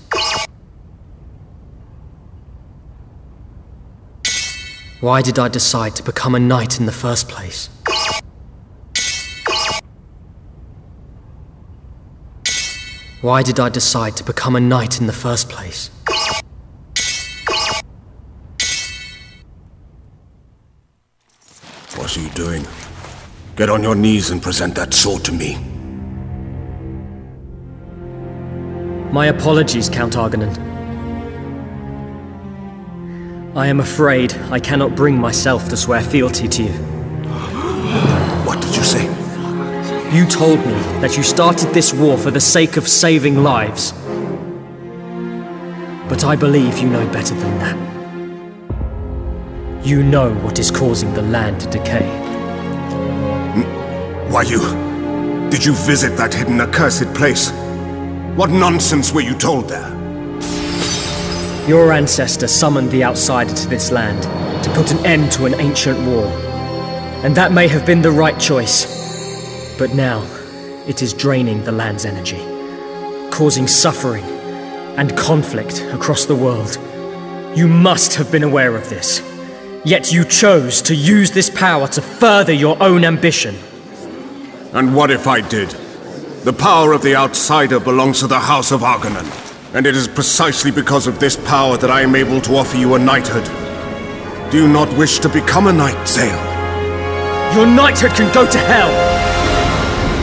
Why did I decide to become a knight in the first place? Why did I decide to become a knight in the first place? What are you doing? Get on your knees and present that sword to me. My apologies, Count Argonan. I am afraid I cannot bring myself to swear fealty to you. What did you say? You told me that you started this war for the sake of saving lives. But I believe you know better than that. You know what is causing the land to decay. Why did you visit that hidden accursed place? What nonsense were you told there? Your ancestor summoned the outsider to this land to put an end to an ancient war. And that may have been the right choice. But now, it is draining the land's energy, causing suffering and conflict across the world. You must have been aware of this. Yet you chose to use this power to further your own ambition. And what if I did? The power of the outsider belongs to the House of Argonan. And it is precisely because of this power that I am able to offer you a knighthood. Do you not wish to become a knight, Zale? Your knighthood can go to hell!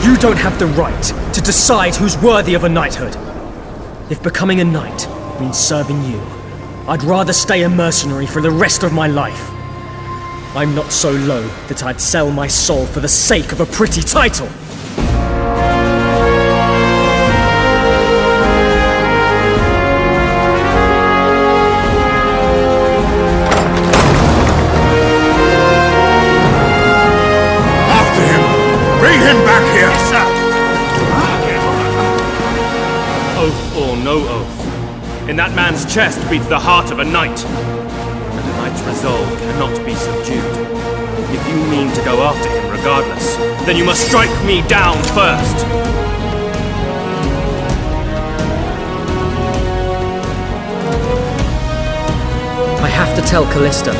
You don't have the right to decide who's worthy of a knighthood. If becoming a knight means serving you, I'd rather stay a mercenary for the rest of my life. I'm not so low that I'd sell my soul for the sake of a pretty title. After him! Bring him back here! Sir. Oath or no oath, in that man's chest beats the heart of a knight. And a knight's resolve cannot be subdued. If you mean to go after him regardless, then you must strike me down first. I have to tell Callista.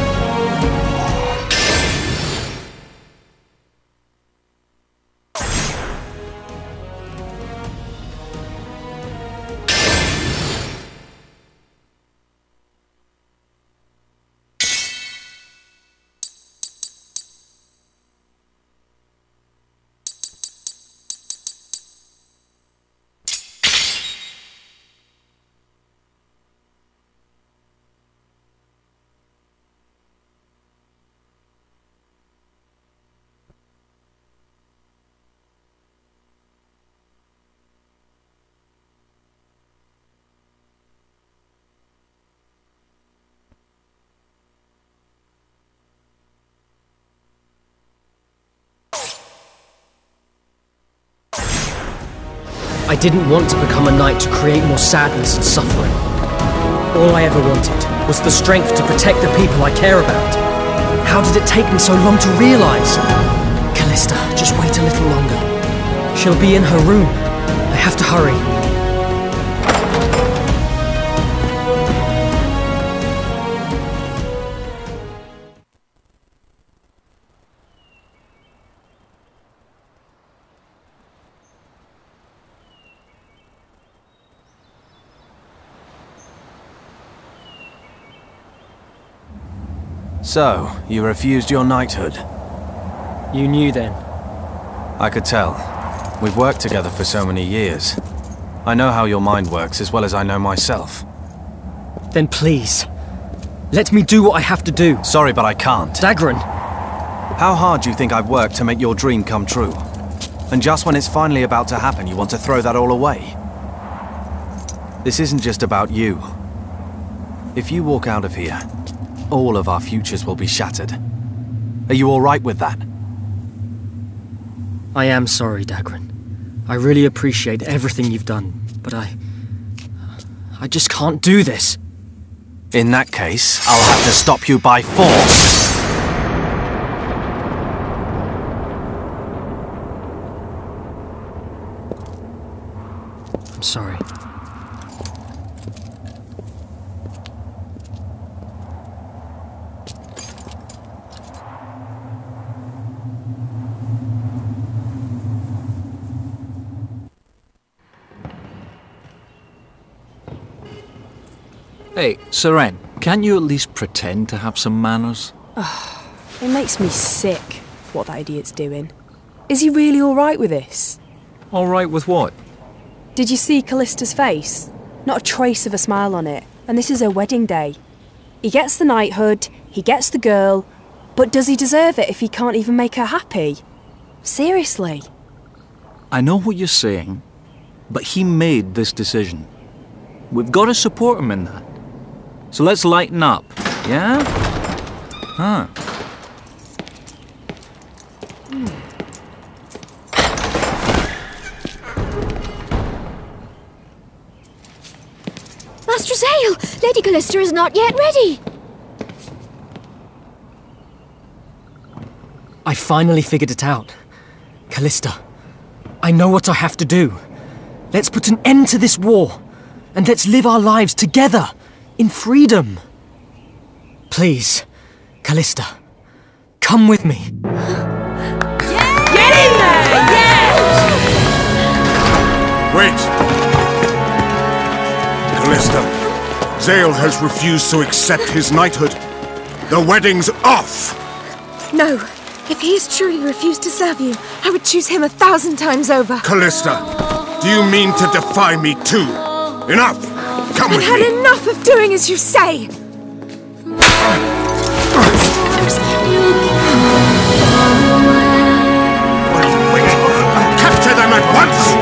I didn't want to become a knight to create more sadness and suffering. All I ever wanted was the strength to protect the people I care about. How did it take me so long to realize? Callista, just wait a little longer. She'll be in her room. I have to hurry. So, you refused your knighthood? You knew then? I could tell. We've worked together for so many years. I know how your mind works as well as I know myself. Then please, let me do what I have to do. Sorry, but I can't. Dagran! How hard do you think I've worked to make your dream come true? And just when it's finally about to happen, you want to throw that all away? This isn't just about you. If you walk out of here, all of our futures will be shattered. Are you all right with that? I am sorry, Dagran. I really appreciate everything you've done, but I just can't do this. In that case, I'll have to stop you by force. I'm sorry. Hey, Seren, can't you at least pretend to have some manners? It makes me sick, what that idiot's doing. Is he really alright with this? Alright with what? Did you see Callista's face? Not a trace of a smile on it. And this is her wedding day. He gets the knighthood, he gets the girl, but does he deserve it if he can't even make her happy? Seriously? I know what you're saying, but he made this decision. We've got to support him in that. So let's lighten up, yeah? Huh. Master Zale! Lady Callista is not yet ready! I finally figured it out. Callista, I know what I have to do. Let's put an end to this war, and let's live our lives together, in freedom. Please, Callista, come with me. Get in there! Yes! Wait! Callista, Zale has refused to accept his knighthood. The wedding's off! No. If he has truly refused to serve you, I would choose him 1,000 times over. Callista, do you mean to defy me too? Enough! Come with me! I've had enough of doing as you say! Capture them at once!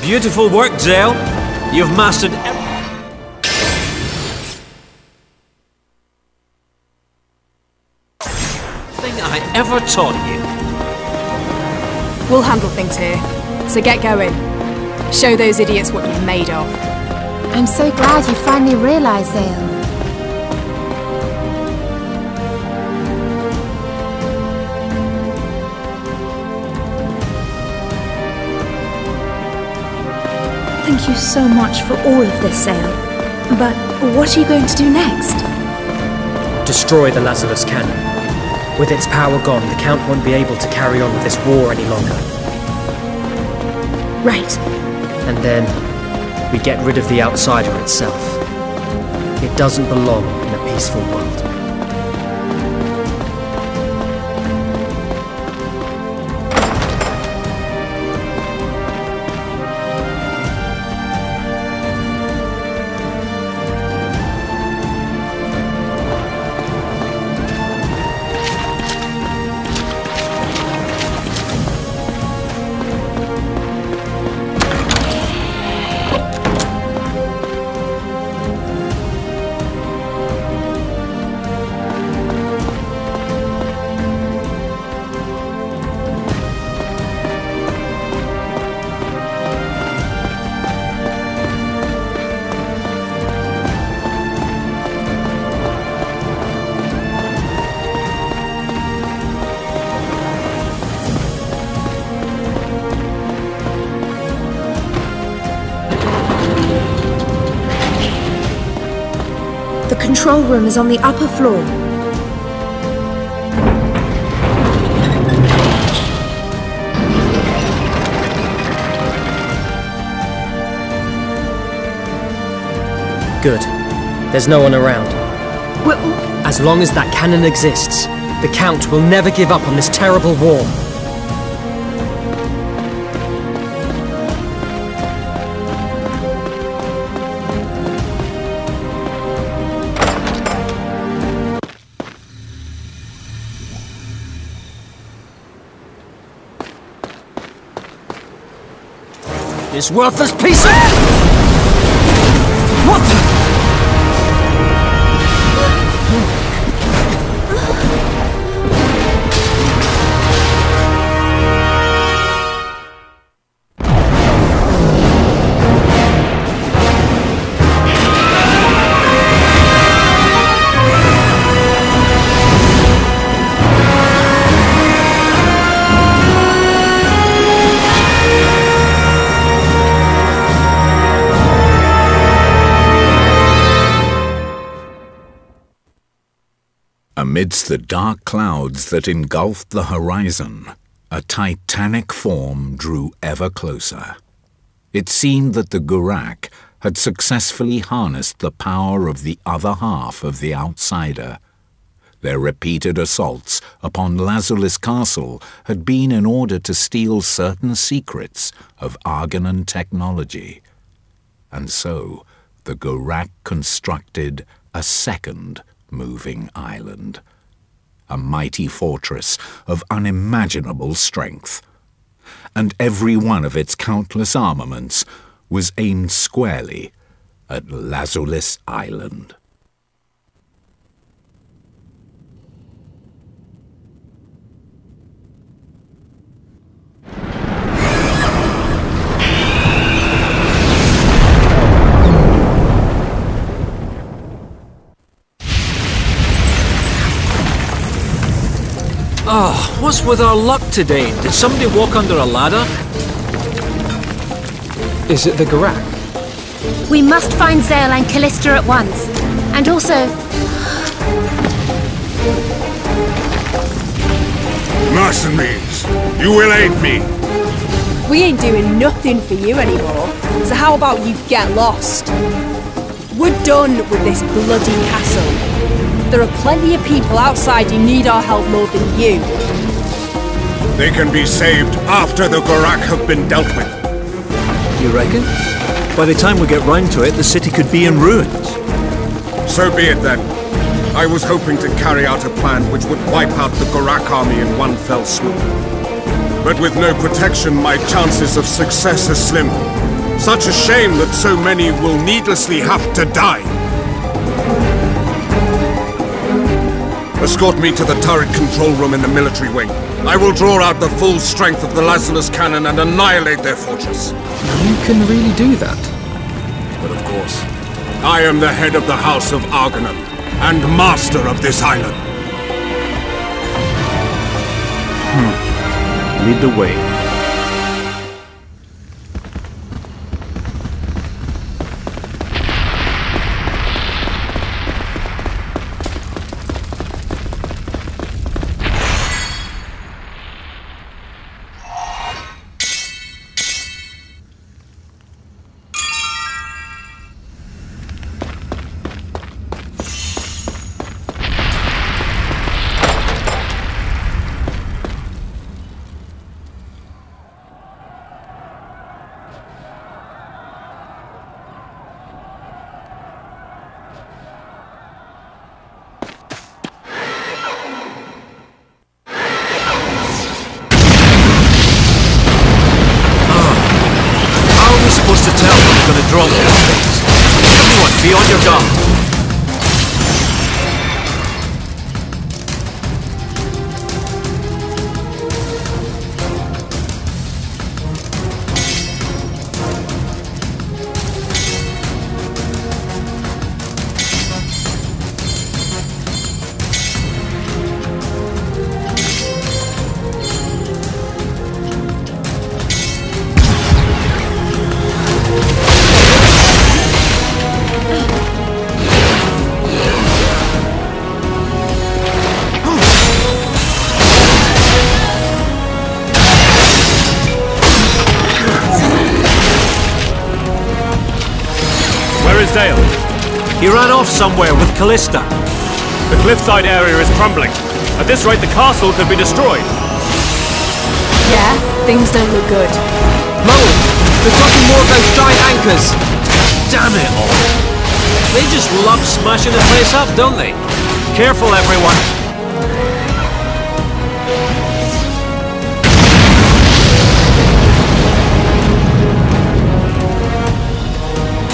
Beautiful work, Zale. You've mastered everything I ever taught you. We'll handle things here, so get going. Show those idiots what you're made of. I'm so glad you finally realised, Zale. Thank you so much for all of this, Zale. But what are you going to do next? Destroy the Lazarus cannon. With its power gone, the Count won't be able to carry on with this war any longer. Right. And then, we get rid of the outsider itself. It doesn't belong in a peaceful world. The control room is on the upper floor. Good. There's no one around. As long as that cannon exists, the Count will never give up on this terrible war. This worthless piece of... What the... Amidst the dark clouds that engulfed the horizon, a titanic form drew ever closer. It seemed that the Gurak had successfully harnessed the power of the other half of the outsider. Their repeated assaults upon Lazulis Castle had been in order to steal certain secrets of Argonan technology. And so, the Gurak constructed a second moving island. A mighty fortress of unimaginable strength. And every one of its countless armaments was aimed squarely at Lazulis Island. Oh, what's with our luck today? Did somebody walk under a ladder? Is it the Gurak? We must find Zale and Callista at once. And also... Mercenaries, you will aid me. We ain't doing nothing for you anymore, so how about you get lost? We're done with this bloody castle. There are plenty of people outside who need our help more than you. They can be saved after the Gurak have been dealt with. You reckon? By the time we get round to it, the city could be in ruins. So be it then. I was hoping to carry out a plan which would wipe out the Gurak army in one fell swoop. But with no protection, my chances of success are slim. Such a shame that so many will needlessly have to die. Escort me to the turret control room in the military wing. I will draw out the full strength of the Lazulis cannon and annihilate their fortress. You can really do that? But of course, I am the head of the House of Argonan, and master of this island. Lead the way. Supposed to tell when we're going to drop these things. Everyone, be on your guard. Dale? He ran off somewhere with Callista. The cliffside area is crumbling. At this rate, the castle could be destroyed. Yeah, things don't look good. Mullen, they're talking more of those giant anchors. Damn it all. They just love smashing the place up, don't they? Careful, everyone.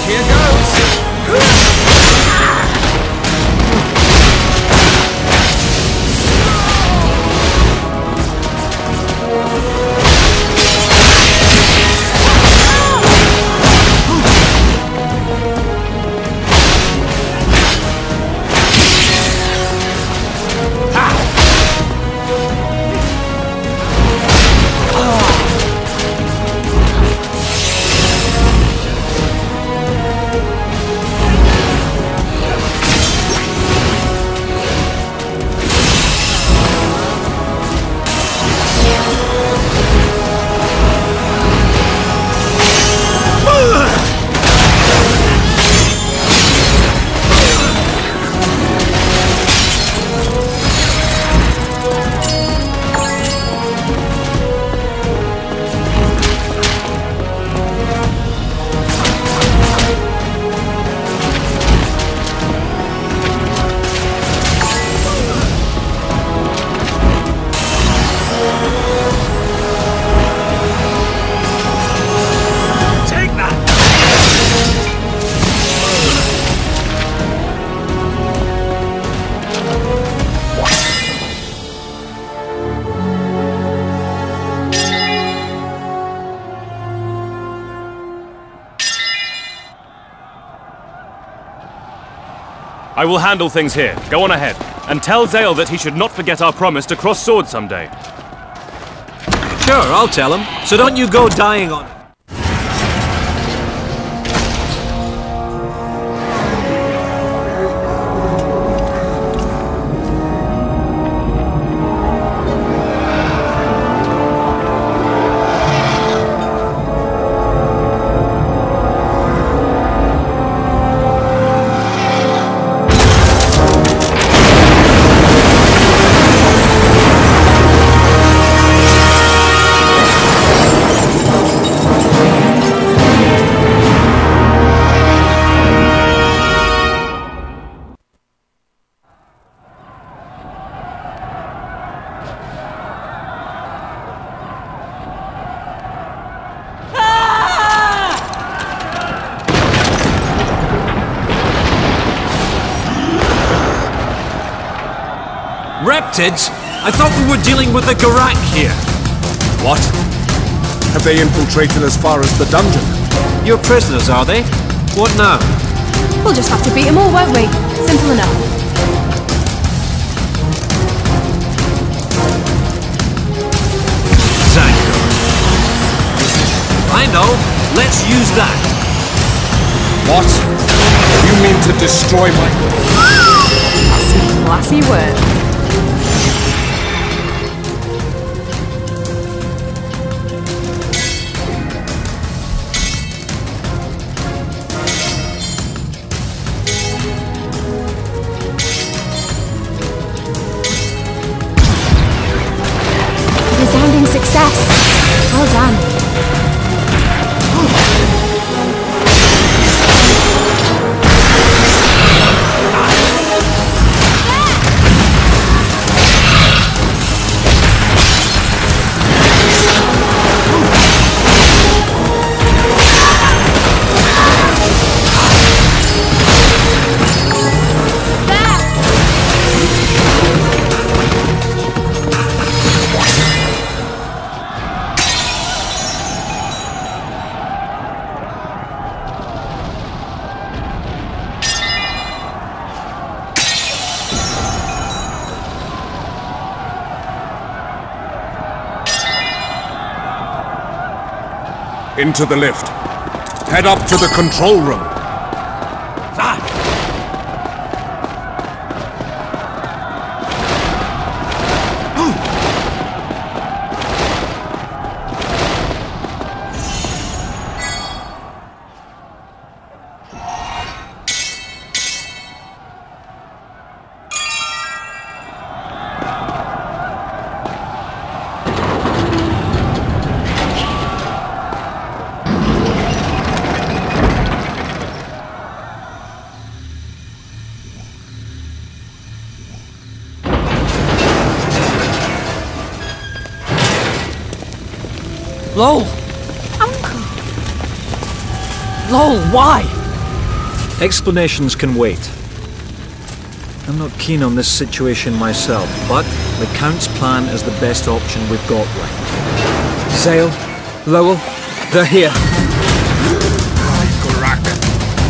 Here goes! I will handle things here. Go on ahead. And tell Zale that he should not forget our promise to cross swords someday. Sure, I'll tell him. So don't you go dying on it. Reptids? I thought we were dealing with the Garak here. What? Have they infiltrated as far as the dungeon? Your prisoners, are they? What now? We'll just have to beat them all, won't we? Simple enough. Zango. I know. Let's use that. What? You mean to destroy my... Classy word. Resounding success. Well done. Into the lift. Head up to the control room. Lowell! Uncle! Lowell, why? Explanations can wait. I'm not keen on this situation myself, but the Count's plan is the best option we've got right. Zale, Lowell, they're here. Garak,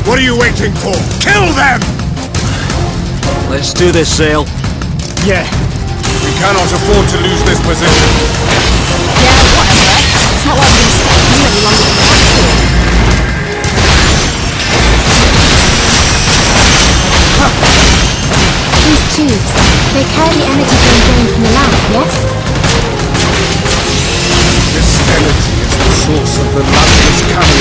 what are you waiting for? Kill them! Let's do this, Zale. Yeah. We cannot afford to lose this position. Yeah, whatever. It's not like we're going to stop you any longer than we have to. These tubes, they carry the energy being drained from the lamp, yes? This energy is the source of the Lazarus cannon